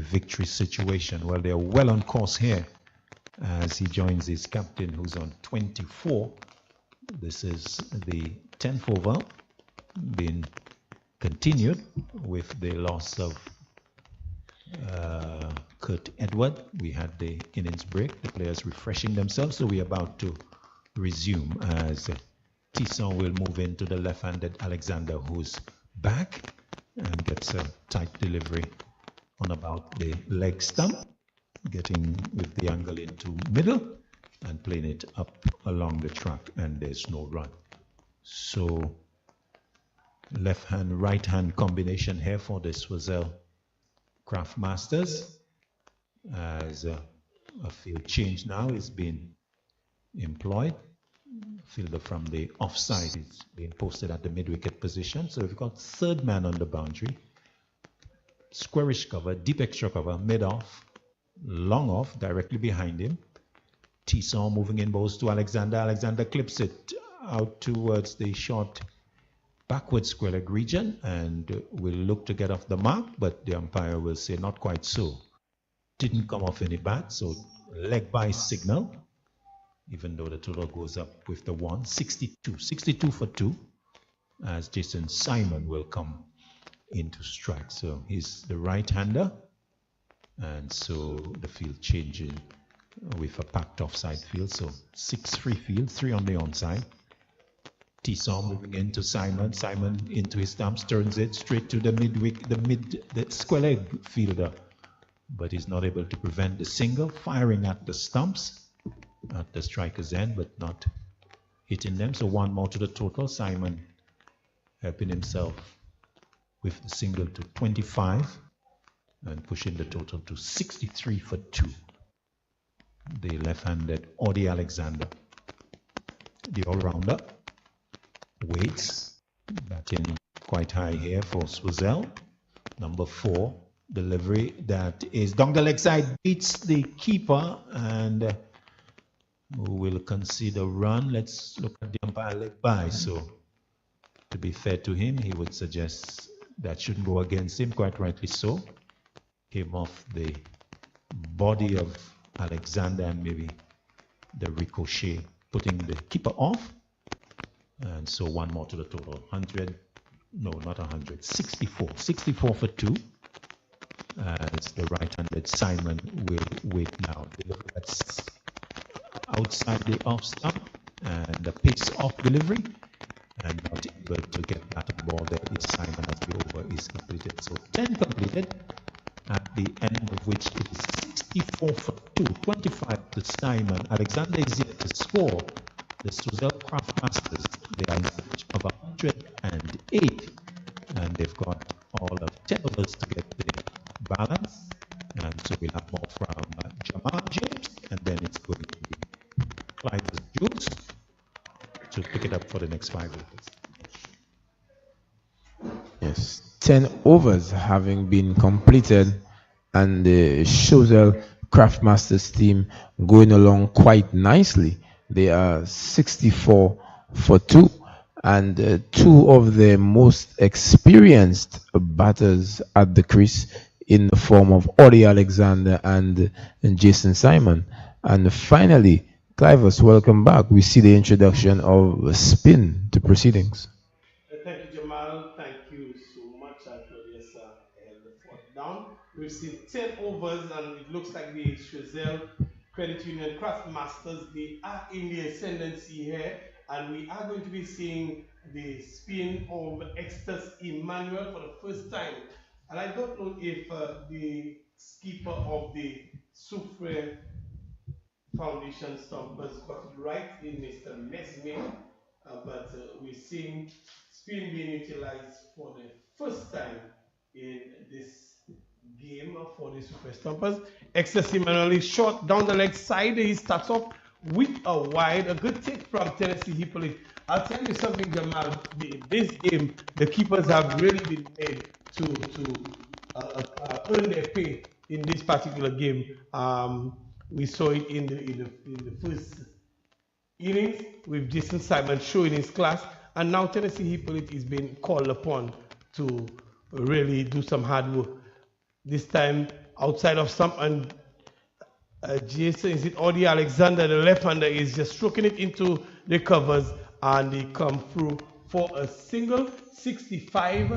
victory situation. Well, they're well on course here as he joins his captain, who's on 24. This is the 10th over, being continued with the loss of Kurt Edward. We had the innings break, the players refreshing themselves, so we're about to resume as Tisson will move into the left-handed Alexander, who's back and gets a tight delivery on about the leg stump, getting with the angle into middle and playing it up along the track, and there's no run. So left hand, right hand combination here for the Choiseul Craft Masters, as a field change now is being employed. Fielder from the offside is being posted at the mid-wicket position. So we've got third man on the boundary, squarish cover, deep extra cover, mid-off, long off, directly behind him. Tisson moving in balls to Alexander. Alexander clips it out towards the short backward square leg region and will look to get off the mark, but the umpire will say not quite so. Didn't come off any bat, so leg by signal, even though the total goes up with the 1. 62 for 2, as Jason Simon will come into strike. So he's the right-hander, and so the field changing with a packed offside field. So 6 free field, 3 on the onside. Tisson moving into Simon. Simon into his stumps, turns it straight to the the square leg fielder, but he's not able to prevent the single, firing at the stumps at the striker's end, but not hitting them. So 1 more to the total. Simon helping himself with the single to 25. and pushing the total to 63 for 2. The left-handed Audie Alexander, the all-rounder, waits, batting quite high here for Choiseul. Number 4, delivery that is down the leg side, beats the keeper, and will concede a run. Let's look at the umpire leg by. So, to be fair to him, he would suggest that shouldn't go against him, quite rightly so. Came off the body of Alexander and maybe the ricochet putting the keeper off. And so one more to the total. 100, no, not 100, 64. 64 for 2. It's the right-handed Simon will wait now. That's outside the off stump and the pace off delivery. And not able to get that ball there is Simon as the over is completed. So 10 completed, at the end of which it is 64 for 2, 25 to Simon. Alexander is yet to score. The Choiseul Craft Masters, they are in search of 108, and they've got all of 10 overs to get the balance. And so we'll have more from Jamal James, and then it's going to be Clyde's Jules to pick it up for the next 5 overs. Yes, 10 overs having been completed, and the Choiseul Craftmasters team going along quite nicely. They are 64 for 2, and 2 of the most experienced batters at the crease in the form of Audie Alexander and Jason Simon. And finally, Clivus, welcome back. We see the introduction of spin to proceedings. Thank you, Jamal. Thank you so much. Claudius held the fourth down. We've seen 10 overs, and it looks like the Choiseul Credit Union Craft Masters, they are in the ascendancy here, and we are going to be seeing the spin of Extus Emmanuel for the first time. And I don't know if the skipper of the Soufriere Foundation Stumpers got it right in Mr. Mesmin, but we're seeing spin being utilized for the first time in this game for the Soufriere Stumpers. Extus Emmanuel is short down the leg side. He starts off with a wide, a good take from Tennessee Hippolyte. I'll tell you something, Jamal. This game, the keepers have really been made to earn their pay in this particular game. We saw it in the first innings with Jason Simon showing his class, and now Tennessee Hippolyte is being called upon to really do some hard work. This time outside of stump, and Jason, is it Audie Alexander, the left-hander, is just stroking it into the covers, and they come through for a single. 65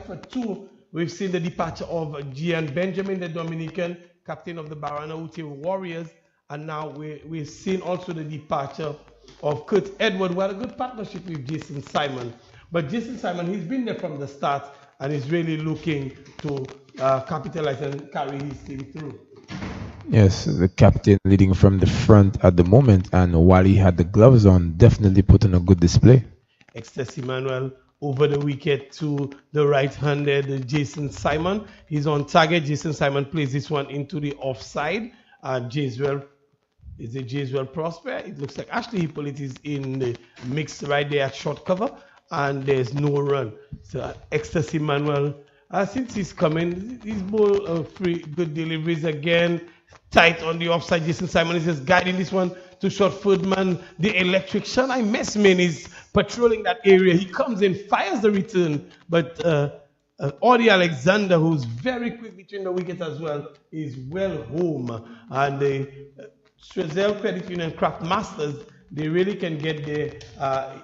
for 2. We've seen the departure of Gian Benjamin, the Dominican captain of the Baranaute Warriors, and now we've seen also the departure of Kurt Edward, who had a good partnership with Jason Simon. But Jason Simon, he's been there from the start, and is really looking to capitalize and carry his team through. Yes, the captain leading from the front at the moment, and while he had the gloves on, definitely put on a good display. Extus Emmanuel over the wicket to the right-handed Jason Simon. He's on target. Jason Simon plays this one into the offside. Choiseul, is it Choiseul Prosper? It looks like Ashley Hippolyte is in the mix right there at short cover, and there's no run. So Extus Emmanuel, since he's coming, he's ball free, good deliveries again. Tight on the offside. Jason Simon is just guiding this one to short third man. The electric Shanai Messman is patrolling that area. He comes in, fires the return, but Audie Alexander, who's very quick between the wickets as well, is well home. And the Choiseul Credit Union Craft Masters, they really can get there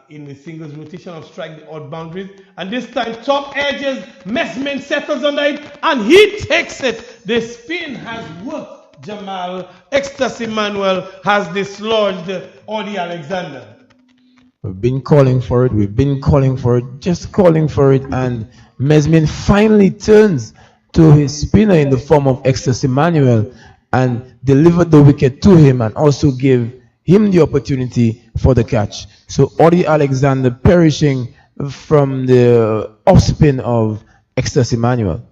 in the singles rotation of strike the odd boundaries. And this time, top edges, Messman settles under it, and he takes it. The spin has worked. Jamal, Extus Emmanuel has dislodged Audie Alexander. We've been calling for it, just calling for it, and Mesmin finally turns to his spinner in the form of Extus Emmanuel and delivered the wicket to him and also gave him the opportunity for the catch. So Audie Alexander perishing from the off spin of Extus Emmanuel.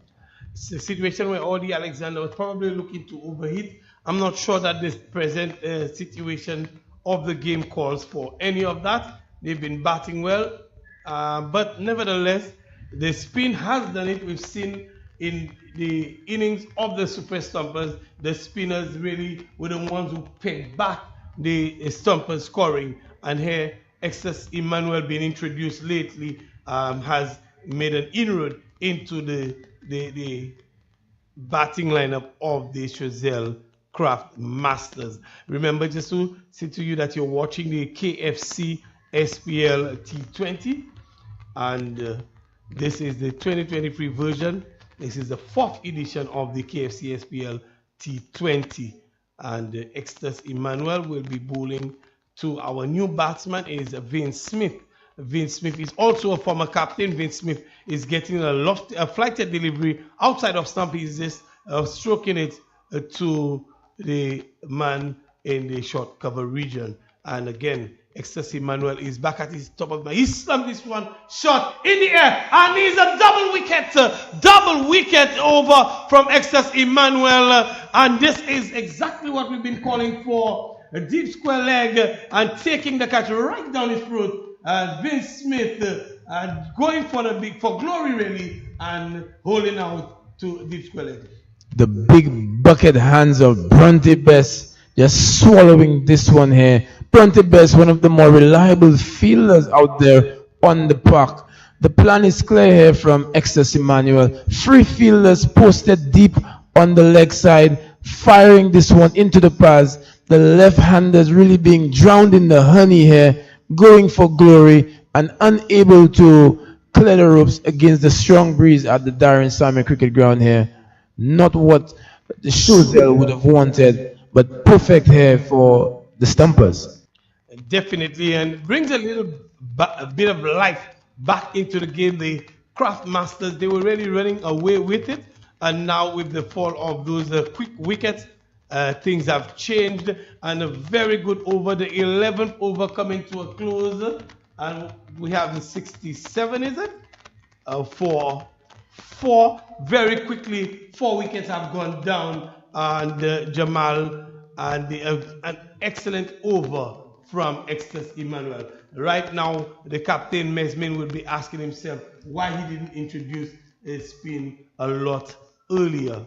situation where Audie Alexander was probably looking to overhit. I'm not sure that this present situation of the game calls for any of that. They've been batting well, but nevertheless, the spin has done it. We've seen in the innings of the Super Stumpers, the spinners really were the ones who pegged back the Stumpers scoring. And here, Excess Emmanuel being introduced lately has made an inroad into the batting lineup of the Choiseul Craft Masters. Remember, just to say to you that you're watching the KFC SPLT20, and this is the 2023 version. This is the 4th edition of the KFC SPL T20, and Extus Emmanuel will be bowling to our new batsman is Vince Smith. Vince Smith is also a former captain. Vince Smith is getting a flighted delivery outside of stump. He's just stroking it to the man in the short cover region. And again, Extus Emmanuel is back at his top of the. He slumped this one shot in the air, and he's a double wicket over from Extus Emmanuel. And this is exactly what we've been calling for: a deep square leg and taking the catch right down his throat. Vince Smith going for glory really, and holding out to deep square leg. The big bucket hands of Bronte Best just swallowing this one here. Bronte Best, one of the more reliable fielders out there on the park. The plan is clear here from Extus Emmanuel. 3 fielders posted deep on the leg side, firing this one into the pads. The left-handers really being drowned in the honey here, going for glory and unable to clear the ropes against the strong breeze at the Darren Simon cricket ground here. Not what the Choiseul would have wanted, but perfect here for the Stumpers. Definitely, and brings a bit of life back into the game. The Craft Masters, they were really running away with it, and now with the fall of those quick wickets, things have changed, and a very good over, the 11th over coming to a close, and we have the 67, is it? For 4, very quickly, 4 wickets have gone down, and Jamal, and an excellent over from Extus Emmanuel. Right now, the captain Mesmin will be asking himself why he didn't introduce a spin a lot earlier.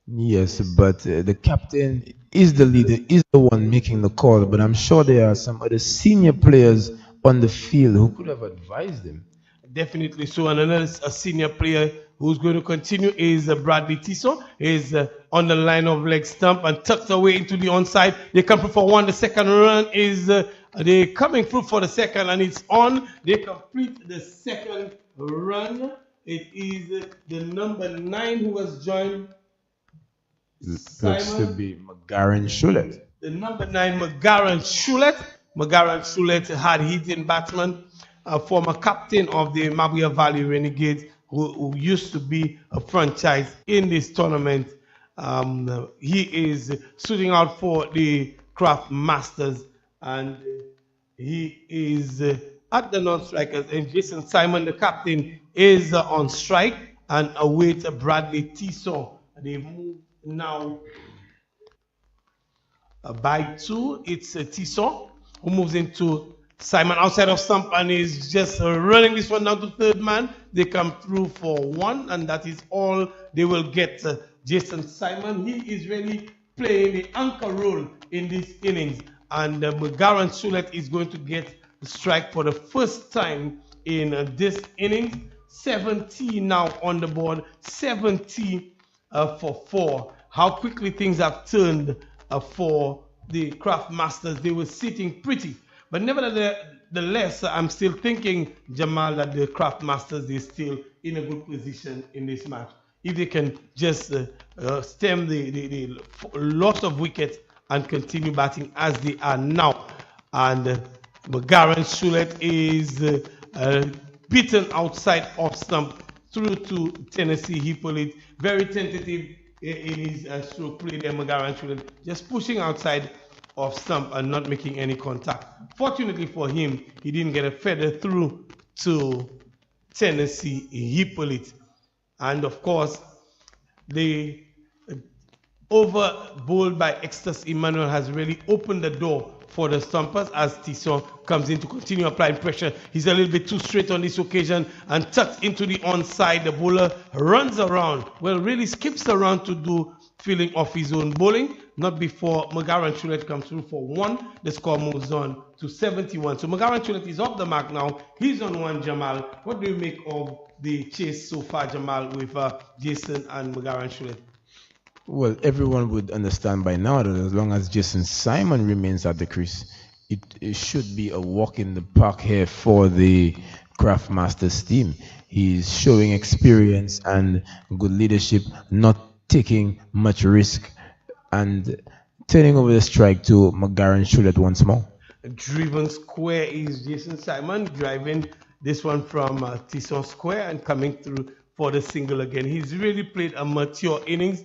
Yes, but the captain is the leader, is the one making the call, but I'm sure there are some other senior players on the field who could have advised him. Definitely so, and another senior player who's going to continue is Bradley Tiso. Is on the line of leg stump and tucked away into the onside. They come through for 1. The second run is they coming through for the second, and it's on. They complete the second run. It is the number 9 who has joined. Looks to be McGarren Shulet. The number 9 McGarren Shulet. McGarren Shulet, hard hitting batsman, a former captain of the Mabuya Valley Renegades, who used to be a franchise in this tournament. He is suiting out for the Craft Masters, and he is at the non-strikers. And Jason Simon, the captain, is on strike and awaits Bradley Tiso. They move now by 2. It's Tiso who moves into Simon outside of stump and is just running this one down to third man. They come through for 1, and that is all they will get. Jason Simon, he is really playing the anchor role in this innings, and McGarren Shulet is going to get the strike for the first time in this innings. 70 now on the board, 70 for 4. How quickly things have turned for the Craft Masters. They were sitting pretty, but nevertheless, I'm still thinking, Jamal, that the Craft Masters is still in a good position in this match. If they can just stem the loss of wickets and continue batting as they are now. And McGarren Shulet is beaten outside off stump through to Tennessee Hippolyte. Very tentative in his stroke play there, McGarren Shulet, just pushing outside of stump and not making any contact. Fortunately for him, he didn't get a feather through to Tennessee Hippolyte. And of course, The over bowled by Extus Emmanuel has really opened the door for the Stumpers as Tisson comes in to continue applying pressure. He's a little bit too straight on this occasion and tucks into the onside. The bowler runs around, well, really skips around to do filling off his own bowling. Not before McGarren Chulet comes through for one. The score moves on to 71. So McGarren Chulet is off the mark now. He's on one, Jamal. What do you make of the chase so far, Jamal, with Jason and McGarren Chulet? Well, everyone would understand by now that as long as Jason Simon remains at the crease, it should be a walk in the park here for the Craft Masters team. He's showing experience and good leadership, not taking much risk, and turning over the strike to McGarren Chulet once more. Driven square is Jason Simon, driving this one from Tisson Square and coming through for the single again. He's really played a mature innings.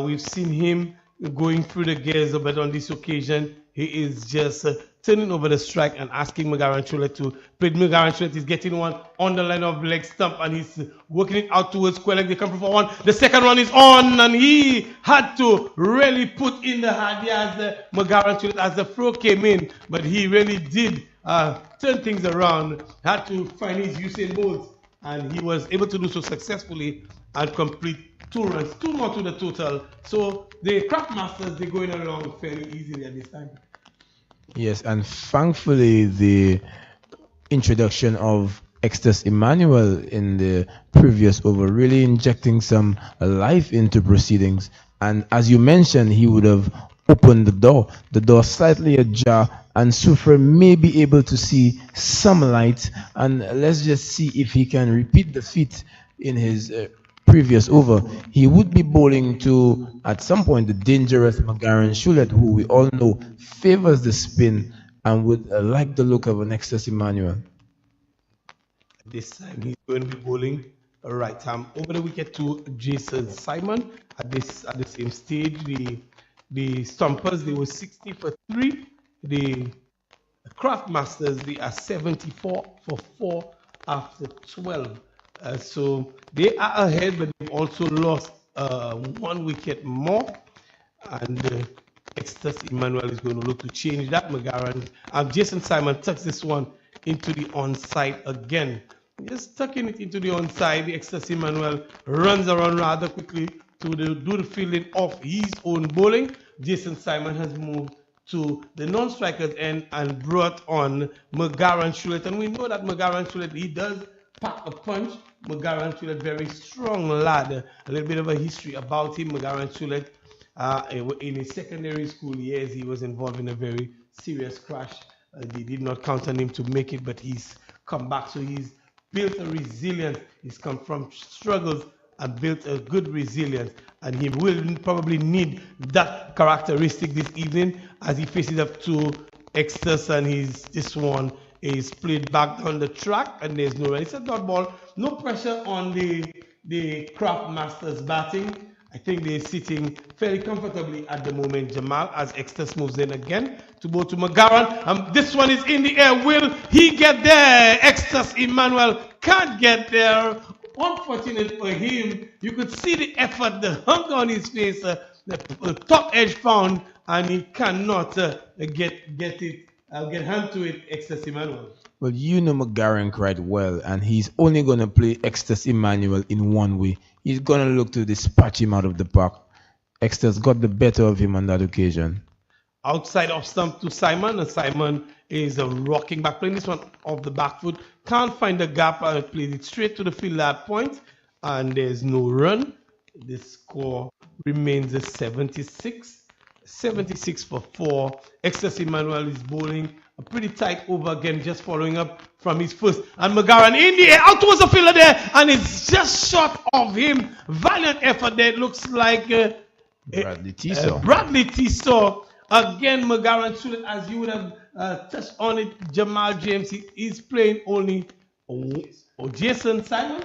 We've seen him going through the gears a bit on this occasion. He is just turning over the strike and asking McGarren Chulet to play. McGarren Chulet is getting one on the line of leg stump and he's working it out towards square leg. They come through for one. The second one is on and he had to really put in the hard yards. McGarren Chulet as the throw came in, but he really did turn things around. Had to find his Usain Bolt and he was able to do so successfully and complete 2 runs, 2 more to the total. So the Craft Masters, they're going along fairly easily at this time. Yes, and thankfully the introduction of Extus Emmanuel in the previous over really injecting some life into proceedings. And as you mentioned, he would have opened the door slightly ajar, and Soufriere may be able to see some light. And let's just see if he can repeat the feat in his previous over. He would be bowling to, at some point, the dangerous McGarren Chulet, who we all know favors the spin and would like the look of an Extus Emmanuel. This time he's going to be bowling right arm over the wicket to Jason Simon. At the same stage, the Stumpers, they were 60 for 3. The Craft Masters, they are 74 for 4 after 12. So they are ahead, but they've also lost 1 wicket more. And Extus Emmanuel is going to look to change that. McGarren Jason Simon tucks this one into the onside again. Just tucking it into the onside. The Extus Emmanuel runs around rather quickly to do the fielding of his own bowling. Jason Simon has moved to the non-strikers end and brought on McGarren Chulet. And we know that McGarren Chulet, he does pack a punch. McGarren Chulet, very strong lad. A little bit of a history about him. McGarren Chulet, in his secondary school years, he was involved in a very serious crash. They did not count on him to make it, but he's come back. So he's built a resilience. He's come from struggles and built a good resilience. And he will probably need that characteristic this evening as he faces up to Extus, and this one is played back down the track and there's no run. It's a dot ball. No pressure on the Craft Masters batting. I think they're sitting fairly comfortably at the moment, Jamal, as Extus moves in again to go to McGarren. This one is in the air. Will he get there? Extus Emmanuel can't get there. Unfortunate for him. You could see the effort, the hunger on his face, the top edge found, and he cannot get hand to it, Extus Emmanuel. Well, you know McGarren quite well, and he's only going to play Extus Emmanuel in one way. He's going to look to dispatch him out of the park. Extus got the better of him on that occasion. Outside off stump to Simon, and Simon is rocking back, playing this one off the back foot. Can't find the gap and plays it straight to the field at point, and there's no run. The score remains a 76 for 4. Extus Emmanuel is bowling a pretty tight over again, just following up from his first. And McGarren in the air, out towards the fielder there, and it's just short of him. Valiant effort there. It looks like Bradley Tisson. Bradley Tisson. Again, McGarren Chulet, as you would have touched on it, Jamal James, he's playing only Jason Simon.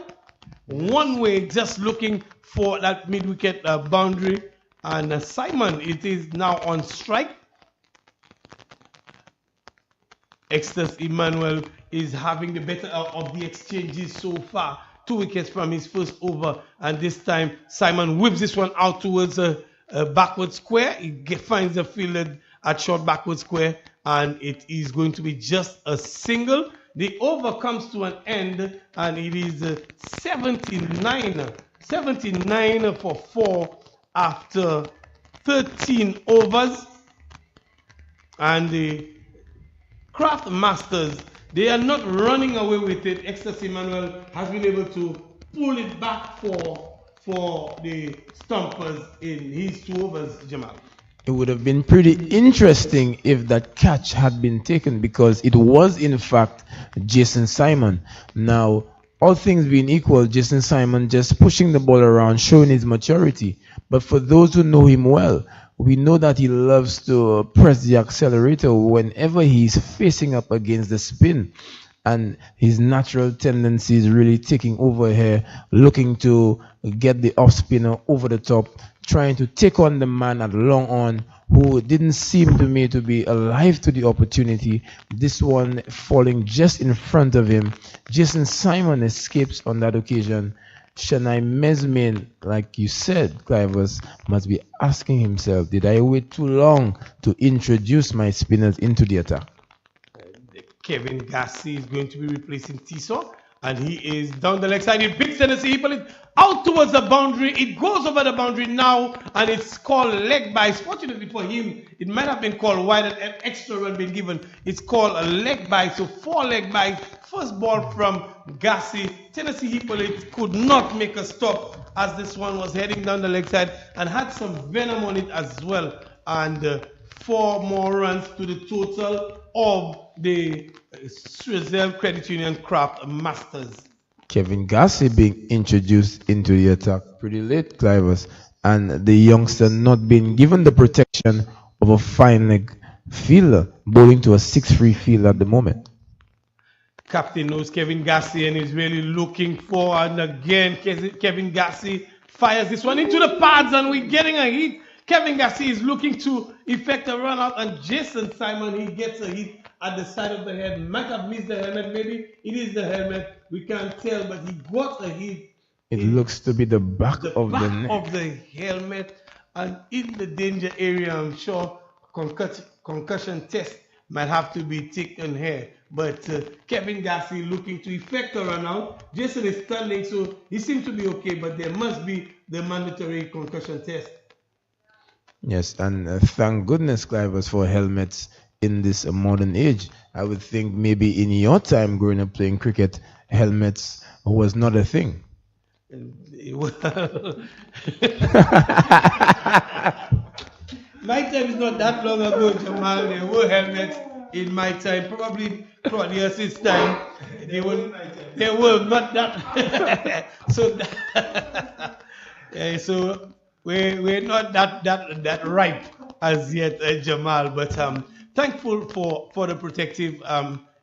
One way, just looking for that mid-wicket boundary. And Simon, it is now on strike. Extus Emmanuel is having the better of the exchanges so far. 2 wickets from his first over, and this time Simon whips this one out towards a backward square. He finds the fielder at short backward square, and it is going to be just a single. The over comes to an end, and it is 79 for 4 after 13 overs. And the Craft Masters, they are not running away with it. Ecstasy Manuel has been able to pull it back for the Stumpers in his 2 overs, Jamal. It would have been pretty interesting if that catch had been taken, because it was in fact Jason Simon. Now, all things being equal, Jason Simon just pushing the ball around, showing his maturity. But for those who know him well, we know that he loves to press the accelerator whenever he's facing up against the spin. And his natural tendency is really taking over here, looking to get the off spinner over the top, trying to take on the man at long on, who didn't seem to me to be alive to the opportunity. This one falling just in front of him. Jason Simon escapes on that occasion. Shanai Mesmin, like you said, Clivers, must be asking himself, did I wait too long to introduce my spinners into the attack? Kevin Gassi is going to be replacing Tiso, and he is down the leg side. He picks Tennessee, he pulls it out towards the boundary. It goes over the boundary now, and it's called leg byes. Fortunately for him, it might have been called wide and an extra run been given. It's called a leg bye, so 4 leg byes. First ball from Gassi. Tennessee Hippolyte could not make a stop as this one was heading down the leg side and had some venom on it as well. And 4 more runs to the total of the Choiseul Credit Union Craft Masters. Kevin Gassi being introduced into the attack pretty late, Clivers, and the youngster not being given the protection of a fine leg fielder, bowling to a 6-3 field at the moment. Captain knows Kevin Gassi and is really looking for, and again Kevin Gassi fires this one into the pads, and we're getting a hit. Kevin Gassi is looking to effect a run out, and Jason Simon, he gets a hit at the side of the head. Might have missed the helmet, maybe it is the helmet, we can't tell, but he got a hit. It looks to be the back of the neck of the helmet, and in the danger area. I'm sure concussion test might have to be taken here, but Kevin Gassi looking to effect a run out. Jason is standing, so he seems to be okay, but there must be the mandatory concussion test. Yes, and thank goodness, Clivers, for helmets in this modern age. I would think maybe in your time growing up playing cricket, helmets was not a thing. My time is not that long ago, Jamal. There were helmets in my time, probably Claudius's time. They were not that. So we're not that ripe as yet, Jamal. But thankful for the protective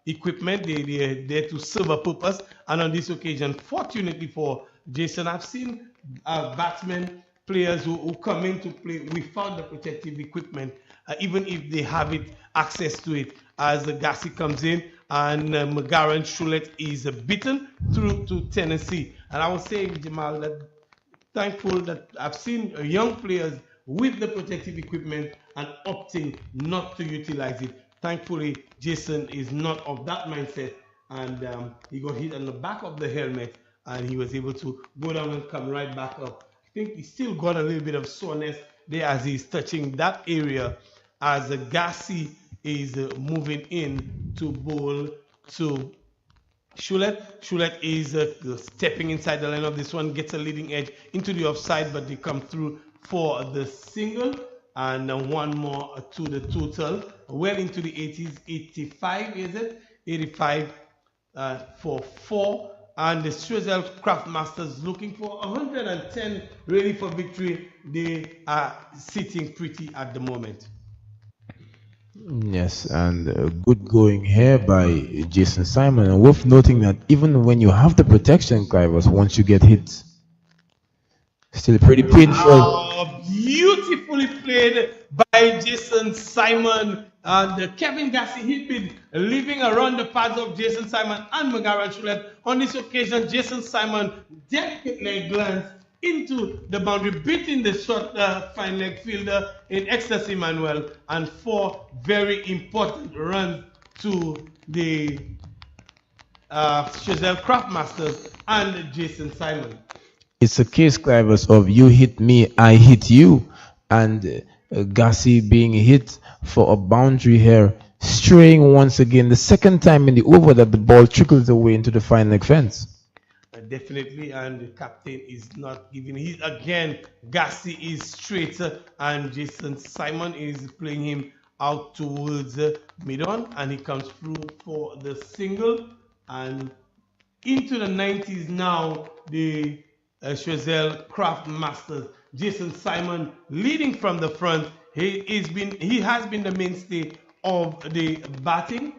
equipment. They're there to serve a purpose. And on this occasion, fortunately for Jason, I've seen batsmen, players who come in to play without the protective equipment, even if they have access to it. As Gassi comes in, and McGarren Shulet is beaten through to Tennessee. And I was saying, Jamal, that thankful that I've seen young players with the protective equipment and opting not to utilize it. Thankfully, Jason is not of that mindset, and he got hit on the back of the helmet, and he was able to go down and come right back up. I think he still got a little bit of soreness there as he's touching that area, as Gassi is moving in to bowl to Shulet. Shulet is stepping inside the line of this one, gets a leading edge into the offside, but they come through for the single, and one more to the total, well into the 80s, 85 is it? 85 for 4. And the Choiseul Craft Masters looking for 110 really for victory. They are sitting pretty at the moment. Yes, and good going here by Jason Simon. And worth noting that even when you have the protection, Clivers, once you get hit, still pretty painful. Beautifully played by Jason Simon. And Kevin Gassi hit bid, leaving around the paths of Jason Simon and McGarren Shulet. On this occasion, Jason Simon delicately glanced into the boundary, beating the short fine leg fielder in Ecstasy Manuel, and 4 very important runs to the Choiseul Craftmasters and Jason Simon. It's a case, Clivers, of you hit me, I hit you, and Gassi being hit for a boundary here, straying once again, the second time in the over that the ball trickles away into the fine leg fence. Definitely, and the captain is not giving. He again, Gassi is straight, and Jason Simon is playing him out towards mid-on, and he comes through for the single, and into the 90s now. The Choiseul Craft Masters, Jason Simon leading from the front. He has been the mainstay of the batting,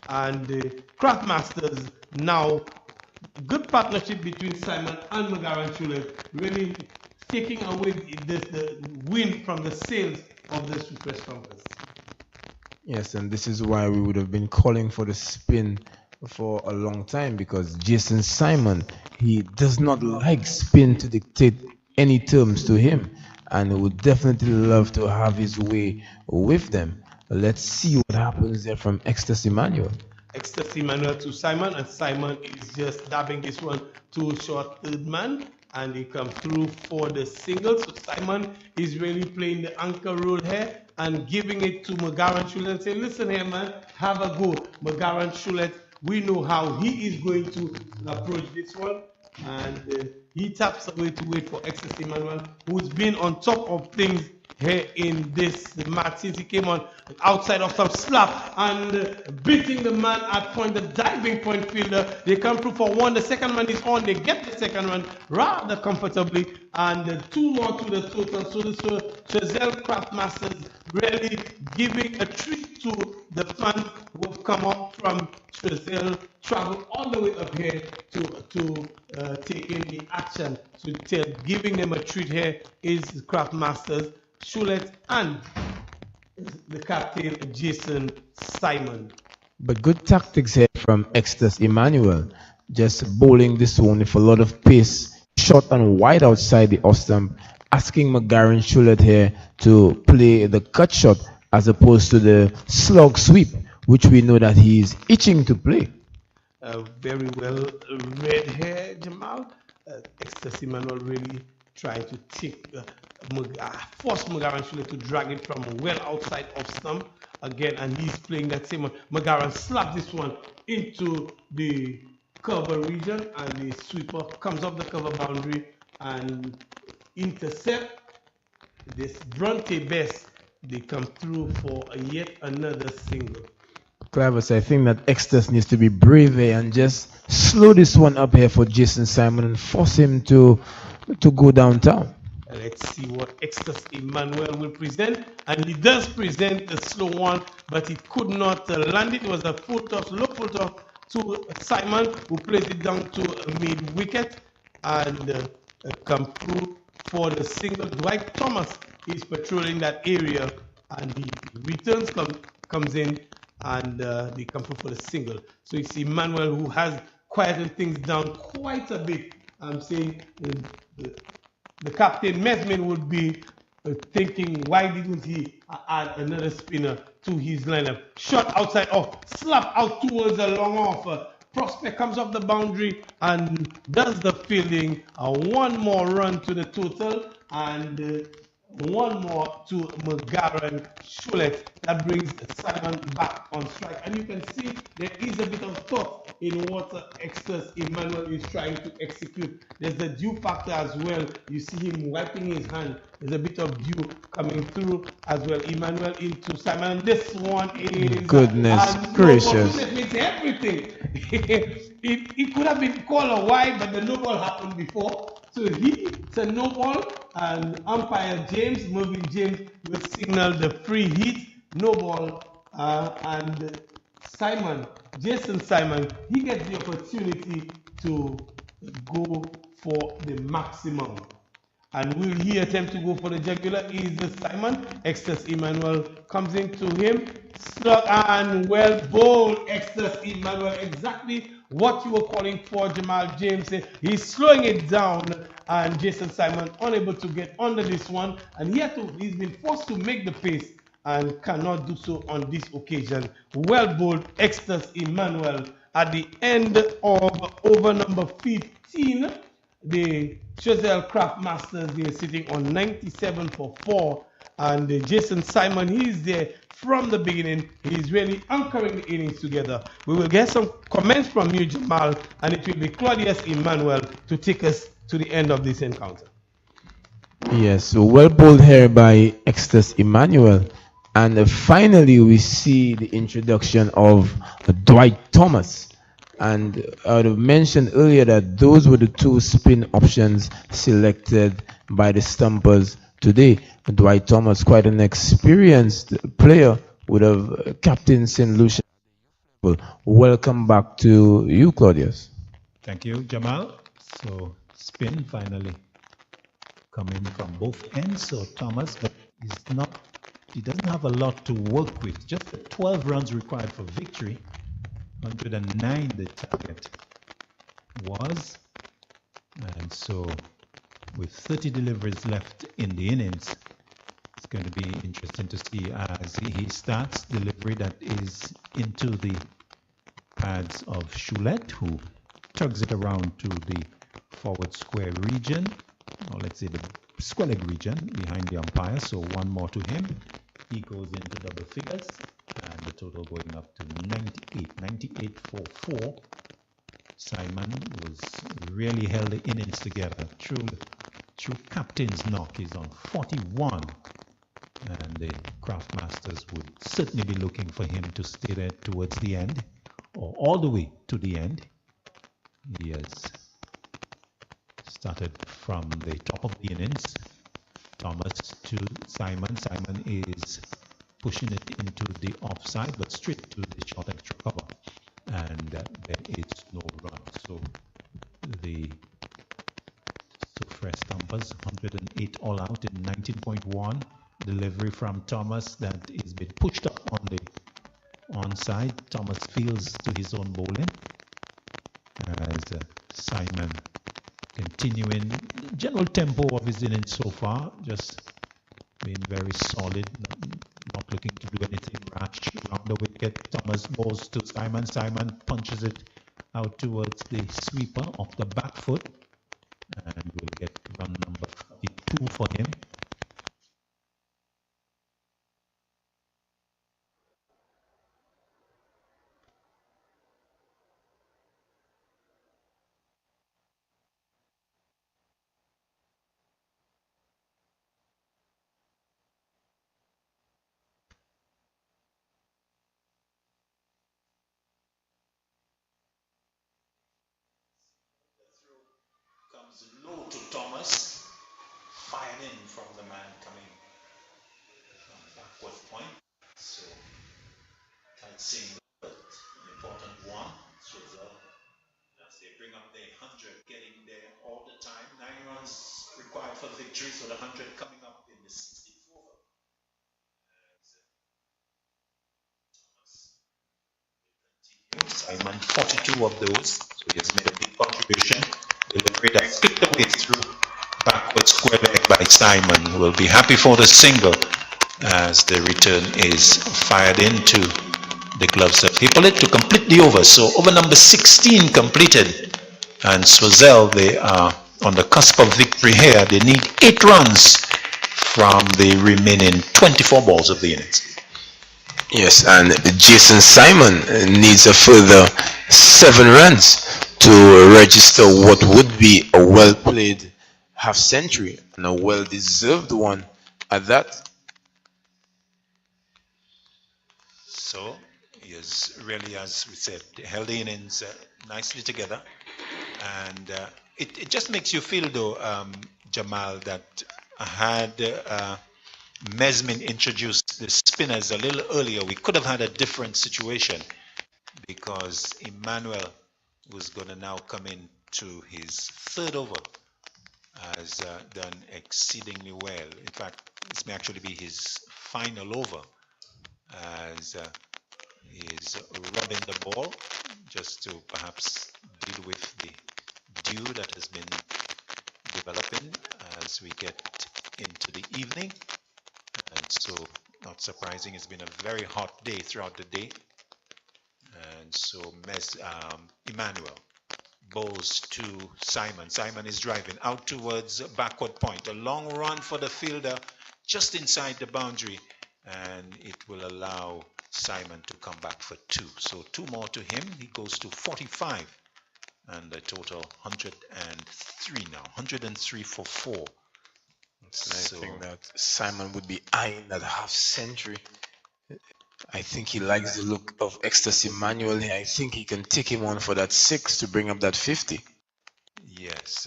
and the Craft Masters now. Good partnership between Simon and McGarren Shulet, really taking away the wind from the sails of the Super Stumpers. Yes, and this is why we would have been calling for the spin for a long time, because Jason Simon, he does not like spin to dictate any terms to him, and would definitely love to have his way with them. Let's see what happens there from Ecstasy Manuel. Ecstasy Manuel to Simon, and Simon is just dabbing this one to short third man, and he comes through for the single. So Simon is really playing the anchor role here and giving it to McGarren Shulet and saying, listen here, man, have a go. McGarren Shulet, we know how he is going to approach this one. And he taps away to wait for Ecstasy Manuel, who's been on top of things here in this match since he came on outside of some slap and beating the man at point, the diving point fielder. They come through for 1. The second man is on. They get the second one rather comfortably, and 2 more to the total. So this Choiseul Craftmasters really giving a treat to the fans who have come up from Choiseul, travel all the way up here to take in the action. So giving them a treat here is Craftmasters, Shulet, and the captain Jason Simon. But good tactics here from Ecstasy Emmanuel, just bowling this one with a lot of pace, short and wide outside the off stump, asking McGarren Shulet here to play the cut shot as opposed to the slog sweep, which we know that he is itching to play. Very well read here, Jamal. Ecstasy Manuel really trying to take force McGarren Shulet to drag it from well outside of stump again, and he's playing that same one. McGarren slapped this one into the cover region, and the sweeper comes up the cover boundary and intercept this Bronte Best. They come through for yet another single. Clavers, I think that Ecstasy needs to be brave here and just slow this one up here for Jason Simon and force him to go downtown. Let's see what Ecstasy Emmanuel will present, and he does present a slow one, but he could not land it. It was a full toss, low full toss to Simon, who plays it down to mid wicket and come through for the single. Dwight Thomas is patrolling that area, and he returns, comes in, and they come through for the single. So you see Emmanuel, who has quieted things down quite a bit. I'm saying the captain Mesmin would be thinking, why didn't he add another spinner to his lineup? Shot outside off, slap out towards a long off. Prospect comes off the boundary and does the fielding. 1 more run to the total, and 1 more to McGarren Shulet. That brings Simon back on strike. And you can see there is a bit of thought in what Ecstasy Emmanuel is trying to execute. There's the dew factor as well. You see him wiping his hand. There's a bit of dew coming through as well. Emmanuel into Simon. This one is... Goodness gracious. It means everything. It could have been called a wide, but the no ball happened before. So it's a no ball, and umpire Mervyn James will signal the free hit, no ball, and Jason Simon, he gets the opportunity to go for the maximum. And will he attempt to go for the jugular? Is the Simon. Extus Emmanuel comes into him. Slug and well bowled. Extus Emmanuel. Exactly what you were calling for, Jamal James. He's slowing it down. And Jason Simon unable to get under this one. And he's been forced to make the pace and cannot do so on this occasion. Well bowled Extus Emmanuel at the end of over number 15. The Choiseul Craft Masters, they're sitting on 97 for 4. And Jason Simon, he's there from the beginning. He's really anchoring the innings together. We will get some comments from you, Jamal, and it will be Claudius Emmanuel to take us to the end of this encounter. Yes, so well bowled here by Extus Emmanuel. And finally, we see the introduction of Dwight Thomas. And I would have mentioned earlier that those were the two spin options selected by the Stumpers today. Dwight Thomas, quite an experienced player, would have captained St. Lucia. Welcome back to you, Claudius. Thank you, Jamal. So spin finally coming from both ends. So Thomas, but he doesn't have a lot to work with. Just the 12 runs required for victory. 109 the target was. And so with 30 deliveries left in the innings, it's going to be interesting to see as he starts delivery that is into the pads of Choulette, who tugs it around to the forward square region, or let's say the square leg region behind the umpire. So one more to him. He goes into double figures, and the total going up to 98 for 4. Simon was really held the innings together. True captain's knock is on 41, and the Craftmasters would certainly be looking for him to stay there towards the end, or all the way to the end. He has started from the top of the innings. Thomas to Simon. Simon is pushing it into the offside, but straight to the short extra cover, and there is no run. So the Soufriere Stumpers 108 all out in 19.1. Delivery from Thomas that is been pushed up on the onside. Thomas fields to his own bowling as Simon continuing the general tempo of his innings so far, just being very solid, not looking to do anything rash around the wicket. Thomas bowls to Simon. Simon punches it out towards the sweeper off the back foot, and we'll get run number 52 for him. Comes low to Thomas, fired in from the man coming from backward point. So tight single, but an important one. So as they bring up the 100, getting there all the time. 9 runs required for victory, so the 100 coming up in the 64th. Simon 42 of those, so he has made a big contribution. Delivery that picked the way through backward square leg by Simon, who will be happy for the single as the return is fired into the gloves of Hippolyte to complete the over. So over number 16 completed, and Choiseul, they are on the cusp of victory here. They need 8 runs from the remaining 24 balls of the innings. Yes, and Jason Simon needs a further 7 runs to register what would be a well-played half century, and a well-deserved one at that. So he has really, as we said, held the innings nicely together, and it just makes you feel, though, Jamal, that had Mesmin introduced the spinners a little earlier, we could have had a different situation, because Emmanuel was going to now come in to his 3rd over, has done exceedingly well. In fact, this may actually be his final over, as he's rubbing the ball just to perhaps deal with the dew that has been developing as we get into the evening. And so, not surprising, it's been a very hot day throughout the day. And so Emmanuel bowls to Simon. Simon is driving out towards backward point. A long run for the fielder just inside the boundary, and it will allow Simon to come back for 2. So 2 more to him. He goes to 45, and the total 103 now. 103 for 4. So I think that Simon would be eyeing that half century. I think he likes the look of Ecstasy manually. I think he can take him on for that 6 to bring up that 50. Yes,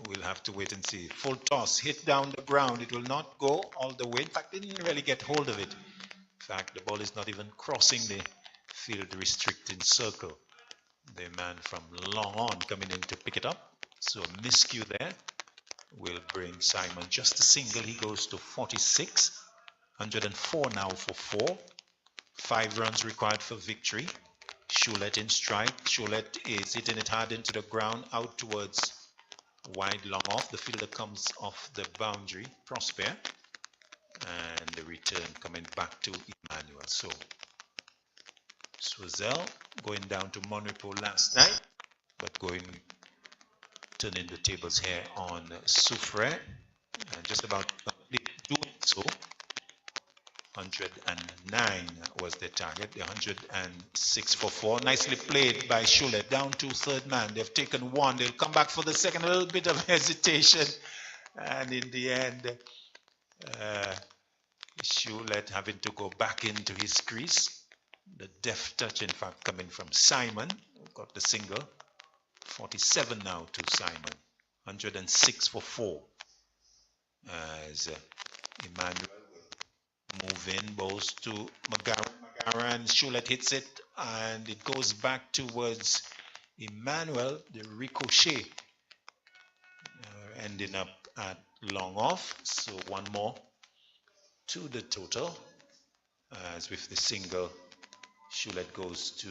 we'll have to wait and see. Full toss, hit down the ground. It will not go all the way. In fact, they didn't really get hold of it. In fact, the ball is not even crossing the field restricting circle. The man from long on coming in to pick it up. So a miscue there will bring Simon just a single. He goes to 46. 104 now for 4. 5 runs required for victory. Choiseul in strike. Choiseul is hitting it hard into the ground, out towards wide long off. The fielder comes off the boundary. Prosper. And the return coming back to Emmanuel. So Choiseul going down to Monrepo last night, but turning the tables here on Soufriere, and just about doing so. 109 was the target, the 106 for 4. Nicely played by Choiseul, down to third man. They've taken 1, they'll come back for the second. A little bit of hesitation, and in the end, Choiseul having to go back into his crease. The deft touch, in fact, coming from Simon, who got the single. 47 now to Simon. 106 for 4. As Emmanuel move in, bowls to Magara, and Choiseul hits it, and it goes back towards Emmanuel. The ricochet ending up at long off. So 1 more to the total, as with the single, Choiseul goes to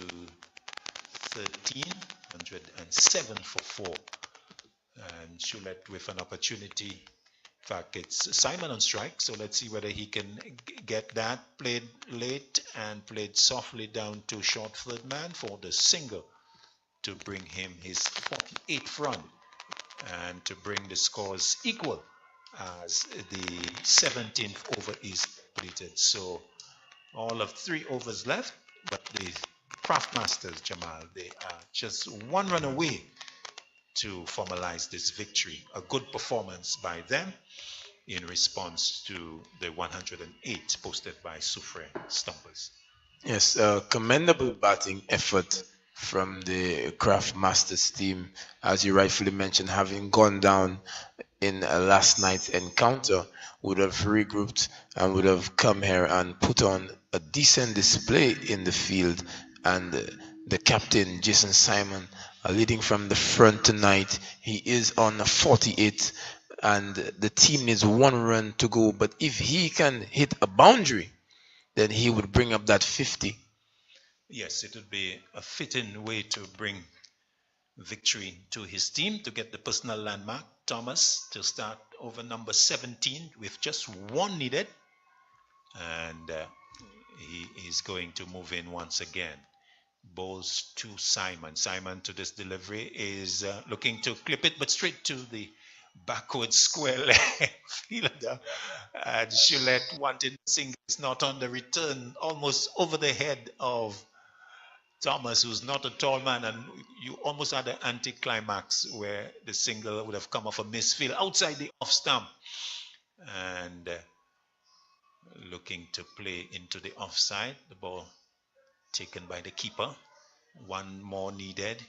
13, 107 for 4. And Choiseul with an opportunity. In fact, it's Simon on strike, so let's see whether he can get that. Played late and played softly down to short third man for the single to bring him his 48th run and to bring the scores equal as the 17th over is completed. So all of 3 overs left, but the Craftmasters, Jamal, they are just 1 run away to formalize this victory. A good performance by them in response to the 108 posted by Soufriere Stumpers. Yes, commendable batting effort from the Craftmasters team, as you rightfully mentioned, having gone down in last night's encounter, would have regrouped and would have come here and put on a decent display in the field. And the captain, Jason Simon, leading from the front tonight. He is on 48, and the team needs 1 run to go. But if he can hit a boundary, then he would bring up that 50. Yes, it would be a fitting way to bring victory to his team, to get the personal landmark. Thomas to start over number 17 with just 1 needed, and he is going to move in once again. Bowls to Simon. Simon to this delivery is looking to clip it, but straight to the backward square leg fielder. And Choiseul wanted single. It's not on the return, almost over the head of Thomas, who's not a tall man, and you almost had an anticlimax where the single would have come off a misfield outside the off stump, and looking to play into the offside. The ball taken by the keeper. 1 more needed.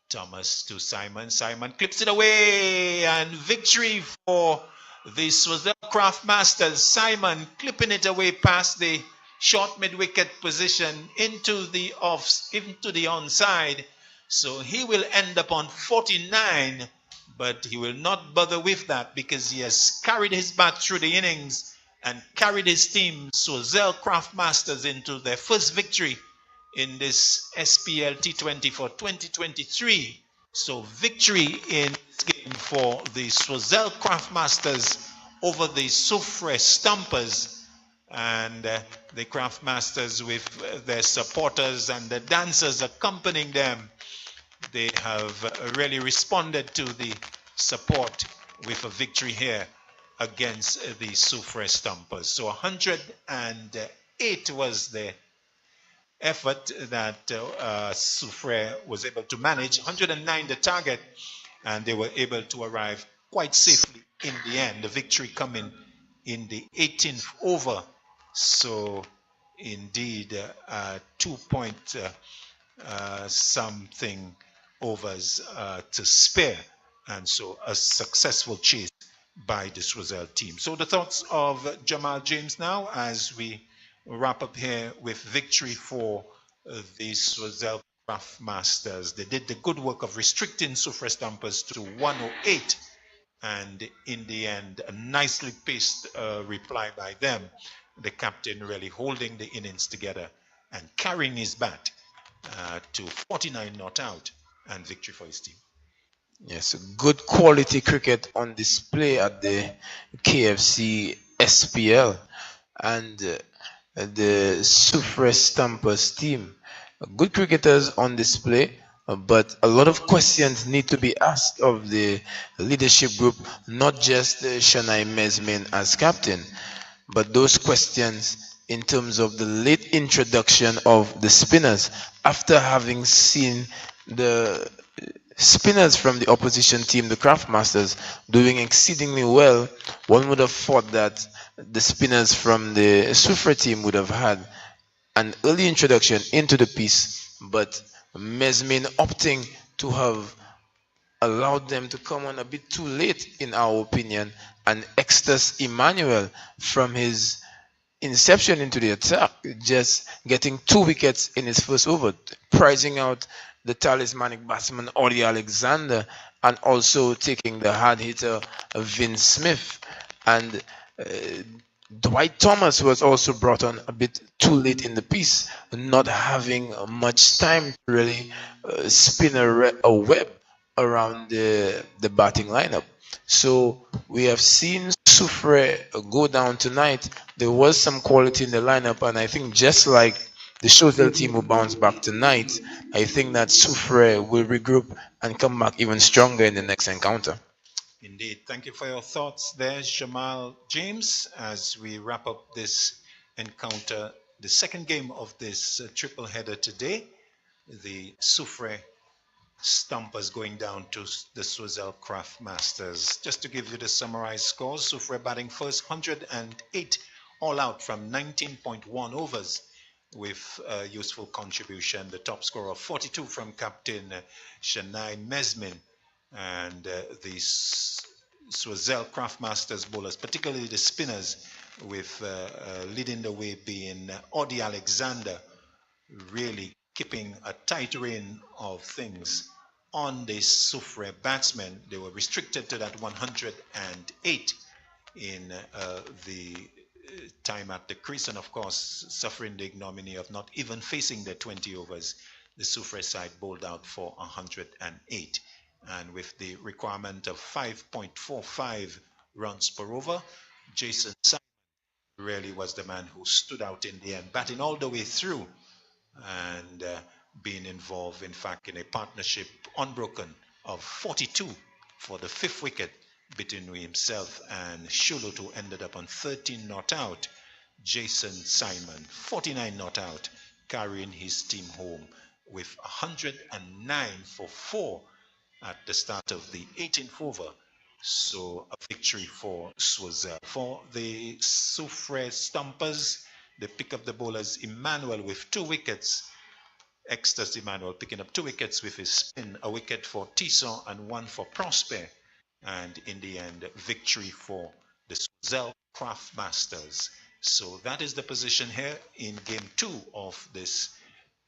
Thomas to Simon. Simon clips it away, and victory for the Choiseul Craftmasters. Simon clipping it away past the short mid-wicket position into the onside. So he will end up on 49, but he will not bother with that because he has carried his bat through the innings and carried his team, Choiseul Craftmasters, into their first victory in this SPLT20 for 2023. So victory in this game for the Choiseul Craftmasters over the Soufriere Stumpers, and the Craftmasters with their supporters and the dancers accompanying them. They have really responded to the support with a victory here against the Soufriere Stumpers. So 108 was the effort that Soufriere was able to manage, 109 the target, and they were able to arrive quite safely in the end. The victory coming in the 18th over. So indeed, 2 point something overs to spare, and so a successful chase by the Choiseul team. So the thoughts of Jamal James now as we wrap up here with victory for the Choiseul Craftmasters. They did the good work of restricting Soufriere Stumpers to 108, and in the end, a nicely paced reply by them. The captain really holding the innings together and carrying his bat to 49 not out, and victory for his team. Yes, good quality cricket on display at the KFC SPL, and the Soufriere Stumpers team. Good cricketers on display, but a lot of questions need to be asked of the leadership group, not just Shanai Mesmin as captain, but those questions in terms of the late introduction of the spinners. After having seen the spinners from the opposition team, the Craftmasters, doing exceedingly well, one would have thought that the spinners from the Soufriere team would have had an early introduction into the piece, but Mesmin opting to have allowed them to come on a bit too late, in our opinion, and Extus Emmanuel from his inception into the attack, just getting 2 wickets in his first over, prizing out the talismanic batsman Audie Alexander, and also taking the hard hitter Vince Smith. And Dwight Thomas was also brought on a bit too late in the piece, not having much time to really spin a web around the batting lineup. So we have seen Soufriere go down tonight. There was some quality in the lineup, and I think just like the Choiseul team will bounce back tonight, I think that Soufriere will regroup and come back even stronger in the next encounter. Indeed. Thank you for your thoughts there, Jamal James, as we wrap up this encounter, the second game of this triple header today. The Soufriere Stumpers going down to the Choiseul Craftmasters. Just to give you the summarized scores, Soufriere batting first, 108 all out from 19.1 overs with a useful contribution. The top scorer, 42 from Captain Shanai Mesmin, and the Choiseul Craftmasters bowlers, particularly the spinners, with leading the way being Audie Alexander, really keeping a tight rein of things on the Soufriere batsmen. They were restricted to that 108 in the time at the crease, and of course suffering the ignominy of not even facing their 20 overs. The Soufriere side bowled out for 108, and with the requirement of 5.45 runs per over, Jason Simon really was the man who stood out in the end, batting all the way through and being involved, in fact, in a partnership unbroken of 42 for the fifth wicket between himself and Shulot, who ended up on 13 not out. Jason Simon, 49 not out, carrying his team home with 109 for 4 at the start of the 18th over. So a victory for Choiseul. For the Soufriere Stumpers, they pick up the bowlers Emmanuel with 2 wickets. Extus Emmanuel picking up 2 wickets with his spin, a wicket for Tisson and 1 for Prosper. And in the end, victory for the Choiseul Craftmasters. So that is the position here in game 2 of this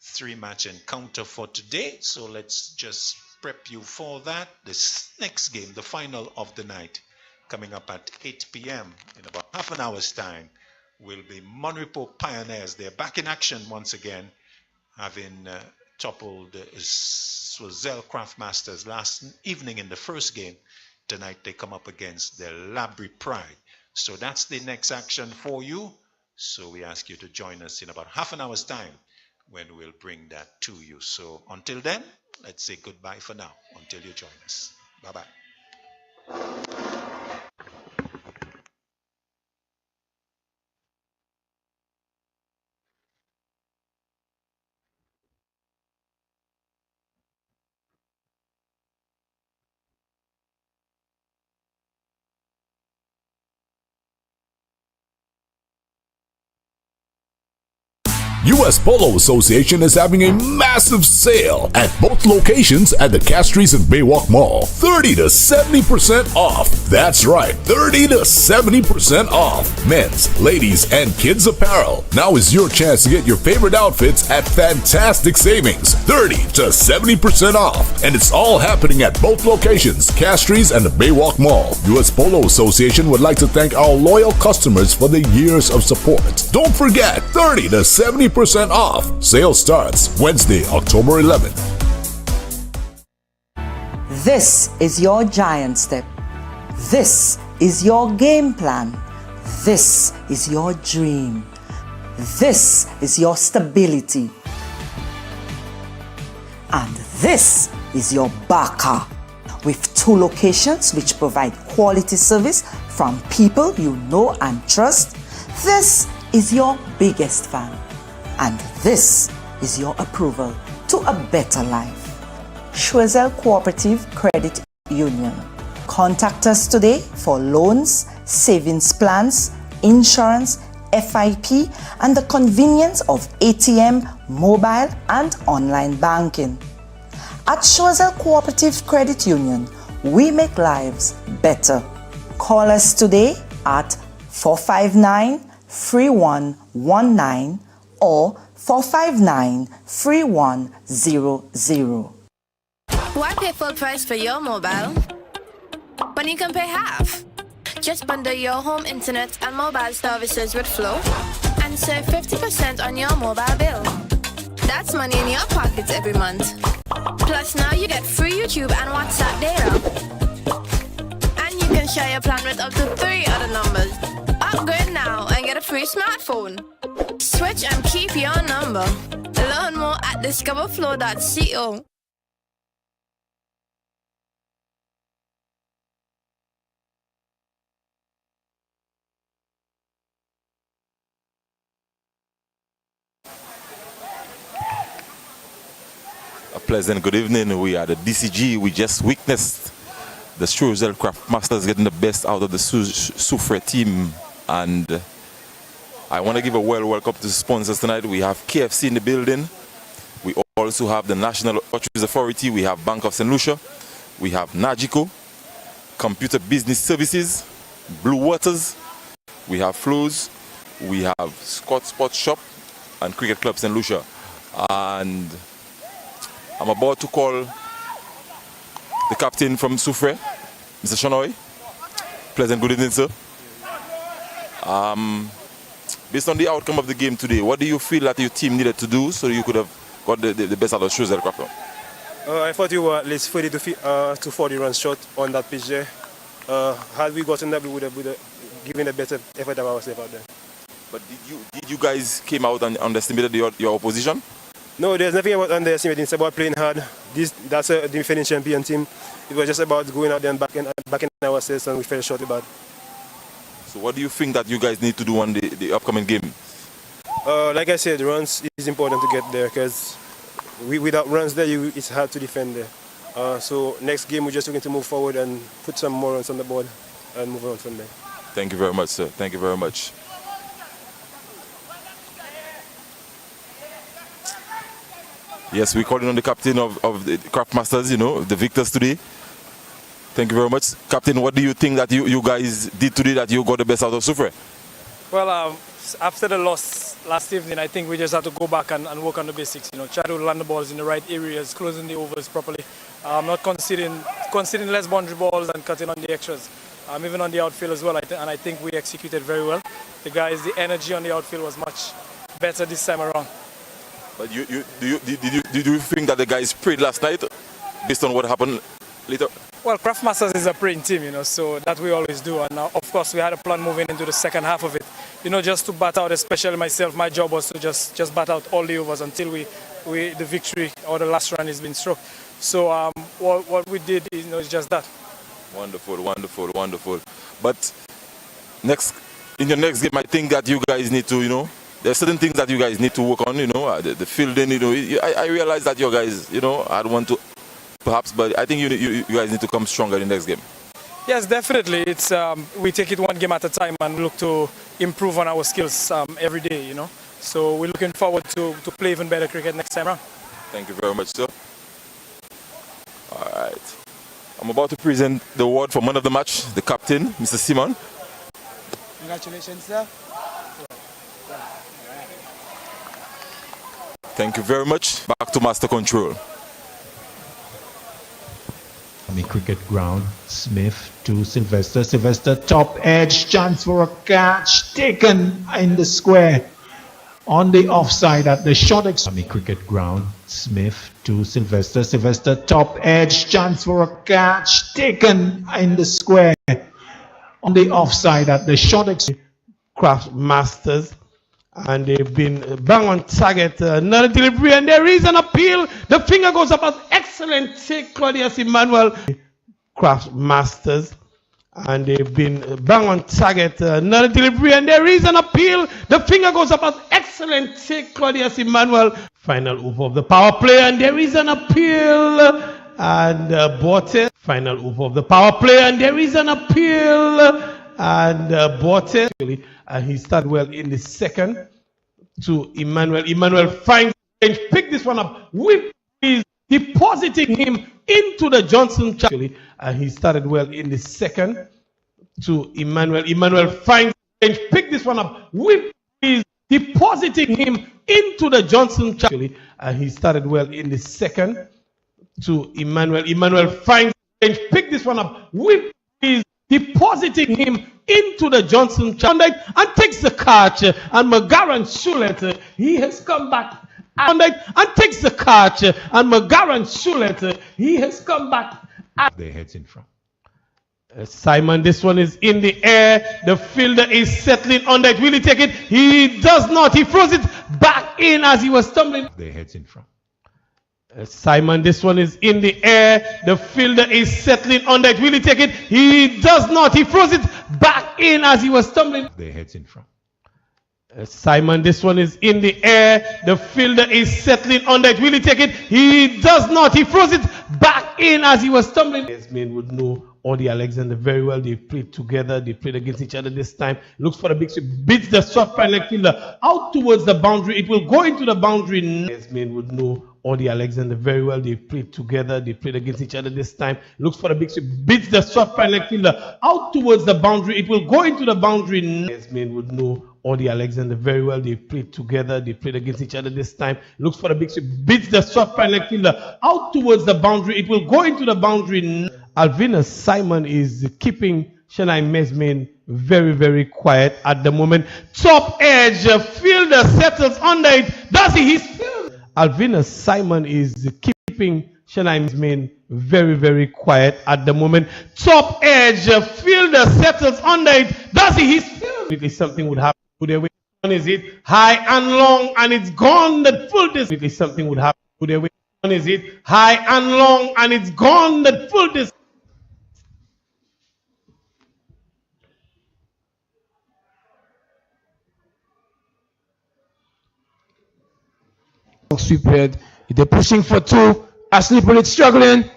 3-match encounter for today. So let's just prep you for that. This next game, the final of the night, coming up at 8 p.m. in about half an hour's time, will be Monrepo Pioneers. They're back in action once again, having toppled Choiseul Craftmasters last evening in the first game. Tonight they come up against the Labrie Pride. So that's the next action for you. So we ask you to join us in about half an hour's time when we'll bring that to you. So until then, let's say goodbye for now until you join us. Bye-bye. US Polo Association is having a massive sale at both locations at the Castries and Baywalk Mall. 30 to 70% off. That's right, 30 to 70% off. Men's, ladies, and kids apparel. Now is your chance to get your favorite outfits at fantastic savings. 30 to 70% off. And it's all happening at both locations, Castries and the Baywalk Mall. US Polo Association would like to thank our loyal customers for the years of support. Don't forget, 30 to 70% off. Sale starts Wednesday, October 11th. This is your giant step. This is your game plan. This is your dream. This is your stability. And this is your backup. With 2 locations which provide quality service from people you know and trust, this is your biggest fan. And this is your approval to a better life. Choiseul Cooperative Credit Union. Contact us today for loans, savings plans, insurance, FIP, and the convenience of ATM, mobile, and online banking. At Choiseul Cooperative Credit Union, we make lives better. Call us today at 459-3119 or 459-3100. Why pay full price for your mobile when you can pay half? Just bundle your home internet and mobile services with Flow and save 50% on your mobile bill. That's money in your pockets every month. Plus now you get free YouTube and WhatsApp data. And you can share your plan with up to 3 other numbers. Upgrade now and get a free smartphone. Switch and keep your number. Learn more at discoverflow.co. A pleasant good evening. We are the Dscg. We just witnessed the Choiseul Craftmasters getting the best out of the Soufriere team, and I want to give a welcome to the sponsors tonight. We have KFC in the building. We also have the National Lotteries Authority. We have Bank of St. Lucia. We have Nagico, Computer Business Services, Blue Waters. We have Flows. We have Scott Sports Shop and Cricket Club St. Lucia. And I'm about to call the captain from Soufriere, Mr. Shanoy. Pleasant good evening, sir. Based on the outcome of the game today, what do you feel that your team needed to do so you could have got the best out of Choiseul Craft? I thought you were at least 30 to 40 runs short on that pitch there. Had we gotten that, we would have given a better effort of ourselves out there. But did you guys came out and underestimated your opposition? No, there's nothing about underestimating. It's about playing hard. That's a defending champion team. It was just about going out there and backing ourselves, and we fell short about it. So what do you think that you guys need to do on the upcoming game? Like I said, runs is important to get there, because without runs there, it's hard to defend there. So next game, we're just looking to move forward and put some more runs on the board and move on from there. Thank you very much, sir. Thank you very much. Yes, we're calling on the captain of the Craftmasters, the victors today. Thank you very much. Captain, what do you think that you guys did today that you got the best out of Soufriere? Well, after the loss last evening, I think we just have to go back and work on the basics. Try to land the balls in the right areas, closing the overs properly. not conceding less boundary balls and cutting on the extras. Even on the outfield as well, and I think we executed very well. The energy on the outfield was much better this time around. But did you think that the guys prayed last night based on what happened later? Well, Craft Masters is a praying team, so that we always do. And of course, we had a plan moving into the second half of it, just to bat out, especially myself. My job was to just bat out all the overs until the victory or the last run is being struck. So what we did is just that. Wonderful, wonderful, wonderful. But in your next game, I think that you guys need to, there's certain things that you guys need to work on, the fielding, I realize that you guys, I'd want to perhaps, but I think you guys need to come stronger in the next game. Yes, definitely. It's we take it one game at a time and look to improve on our skills every day, So we're looking forward to play even better cricket next time around. Thank you very much, sir. All right. I'm about to present the award for man of the match, the captain, Mr. Simon. Congratulations, sir. Thank you very much. Back to Master Control. Cricket ground, Smith to Sylvester. Sylvester top edge, chance for a catch, taken in the square. On the offside at the short cricket ground, Smith to Sylvester. Sylvester top edge, chance for a catch, taken in the square. On the offside at the short Craft Masters, and they've been bang on target. Another delivery, and there is an appeal. The finger goes up. An excellent take, Claudius Emmanuel. Craft Masters, and they've been bang on target. Another delivery, and there is an appeal. The finger goes up. An excellent take, Claudius Emmanuel. Final over of the power play, and there is an appeal. And Borte. Final over of the power play, and there is an appeal. And Borte. And he started well in the second to Emmanuel. Emmanuel finds range, pick this one up with his depositing him into the Johnson channel. And he started well in the second to Emmanuel. Emmanuel finds range, pick this one up with his depositing him into the Johnson channel. And he started well in the second to Emmanuel. Emmanuel finds range, pick this one up with his depositing him into the Johnson channel and takes the catch. And McGarren Shulet, he has come back and takes the catch. And McGarren Shulet, he has come back. Their heads in front. Simon, this one is in the air. The fielder is settling on that. Will he take it? He does not. He throws it back in as he was stumbling. Their heads in front. Simon, this one is in the air. The fielder is settling on that. Will he take it? He does not. He throws it back in as he was stumbling. Their heads in front. Simon, this one is in the air. The fielder is settling on that. Will he take it? He does not. He throws it back in as he was stumbling. Yes, men would know Audie Alexander very well. They played together. They played against each other this time. Looks for the big sweep. Beats the short fine leg fielder out towards the boundary. It will go into the boundary. Yes, men would know Audie Alexander very well. They played together. They played against each other this time. Looks for the big sweep. Beats the short fine leg fielder out towards the boundary. It will go into the boundary. Yes, men would know Audie Alexander very well. They played together. They played against each other this time. Looks for the big sweep. Beats the short fine leg fielder out towards the boundary. It will go into the boundary. Alvina Simon is keeping Shanai Mesmin very, very quiet at the moment. Top edge. Fielder settles under it. Does he? He's fielded. Alvina Simon is keeping Shanai Mesmin very, very quiet at the moment. Top edge. Fielder settles under it. Does he? He's fielded. Something would happen. Is it high and long, and it's gone that full distance? Something would happen. Is it high and long, and it's gone that full distance? Sweep head. They're pushing for two. Ashley Pullett struggling.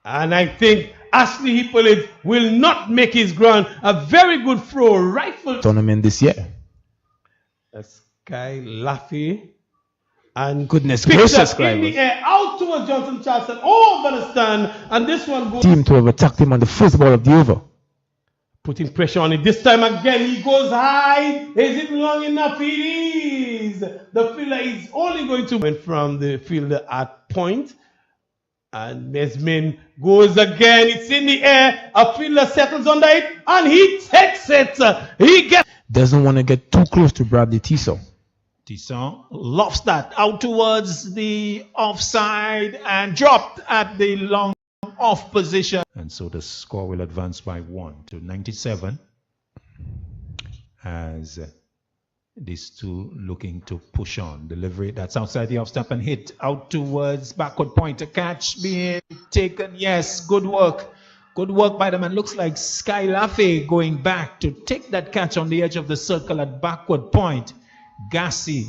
And I think Ashley Pullett will not make his ground. A very good throw, rifle Tournament this year. Sky Laffy. And goodness gracious, in the air, out towards Johnson Charleston, over the stand, and this one goes. Team to have attacked him on the first ball of the over. Putting pressure on it. This time again, he goes high. Is it long enough? It is. The fielder is only going to win from the fielder at point. And Mesmin goes again. It's in the air. A fielder settles under it and he takes it. He gets. Doesn't want to get too close to Bradley Tisson. Tisson lofts that out towards the offside and dropped at the long off position. And so the score will advance by 1 to 97 as these two looking to push on. Delivery that's outside the off stump and hit out towards backward point. A catch being taken. Yes, good work. Good work by the man. Looks like Sky Laffey going back to take that catch on the edge of the circle at backward point. Gassi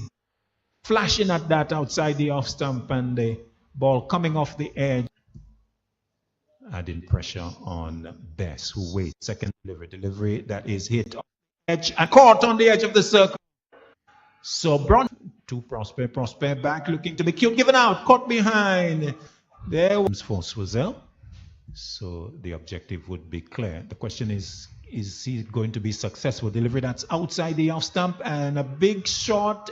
flashing at that outside the off stump and the ball coming off the edge. Adding pressure on Bess, who waits. Second delivery that is hit on the edge and caught on the edge of the circle. So Brown to Prosper back looking to be cute, given out, caught behind. There was for Choiseul. So the objective would be clear. The question is he going to be successful? Delivery that's outside the off stump and a big shot.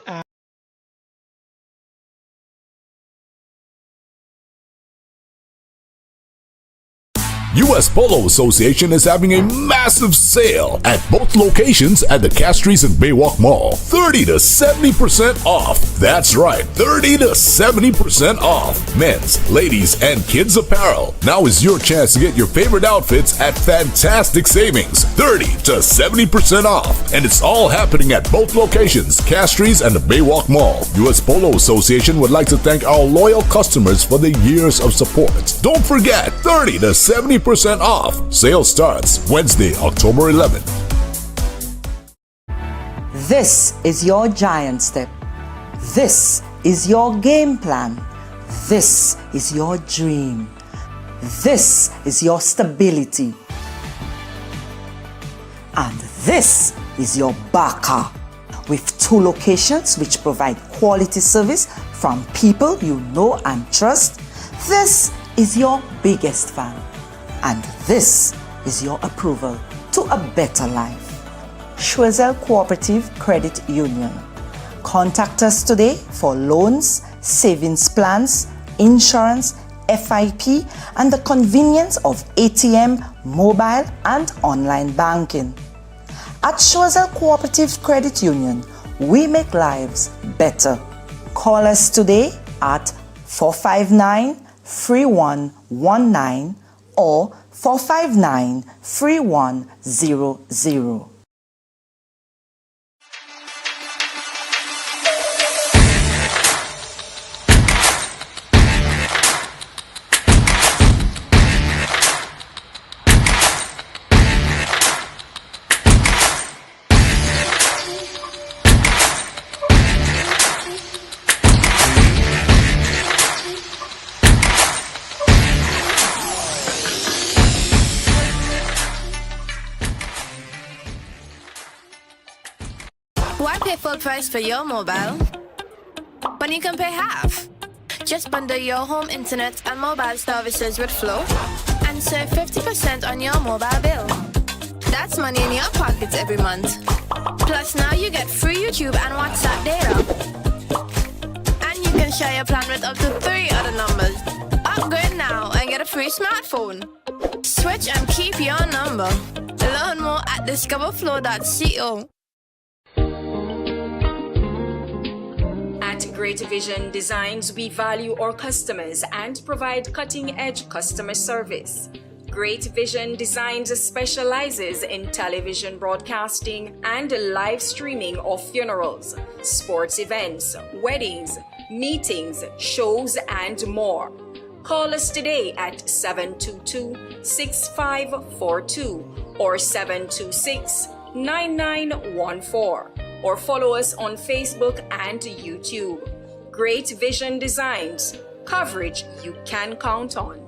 US Polo Association is having a massive sale at both locations at the Castries and Baywalk Mall. 30 to 70% off. That's right, 30 to 70% off. Men's, ladies, and kids apparel. Now is your chance to get your favorite outfits at fantastic savings. 30 to 70% off. And it's all happening at both locations, Castries and the Baywalk Mall. US Polo Association would like to thank our loyal customers for the years of support. Don't forget, 30 to 70% off. Sale starts Wednesday, October 11th. This is your giant step. This is your game plan. This is your dream. This is your stability. And this is your Baka, with 2 locations which provide quality service from people you know and trust. This is your biggest fan. And this is your approval to a better life. Choiseul Cooperative Credit Union. Contact us today for loans, savings plans, insurance, FIP, and the convenience of ATM, mobile, and online banking. At Choiseul Cooperative Credit Union, we make lives better. Call us today at 459-3119 or 459-3100. Why pay full price for your mobile when you can pay half? Just bundle your home internet and mobile services with Flow and save 50% on your mobile bill. That's money in your pockets every month. Plus now you get free YouTube and WhatsApp data. And you can share your plan with up to 3 other numbers. Upgrade now and get a free smartphone. Switch and keep your number. Learn more at discoverflow.co. At Great Vision Designs, we value our customers and provide cutting-edge customer service. Great Vision Designs specializes in television broadcasting and live streaming of funerals, sports events, weddings, meetings, shows, and more. Call us today at 722-6542 or 726-9914. or follow us on Facebook and YouTube. Great Vision Designs, coverage you can count on.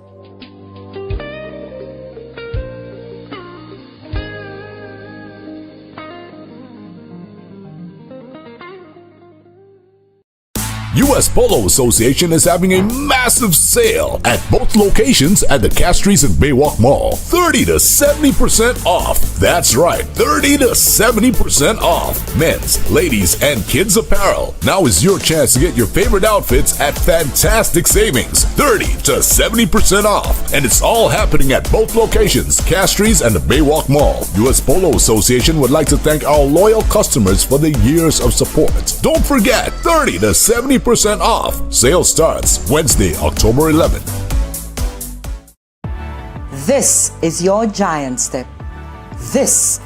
U.S. Polo Association is having a massive sale at both locations at the Castries and Baywalk Mall. 30 to 70% off. That's right, 30 to 70% off. Men's, ladies, and kids apparel. Now is your chance to get your favorite outfits at fantastic savings. 30 to 70% off. And it's all happening at both locations, Castries and the Baywalk Mall. U.S. Polo Association would like to thank our loyal customers for the years of support. Don't forget, 30 to 70% off. Sale starts Wednesday, October 11th. This is your giant step. This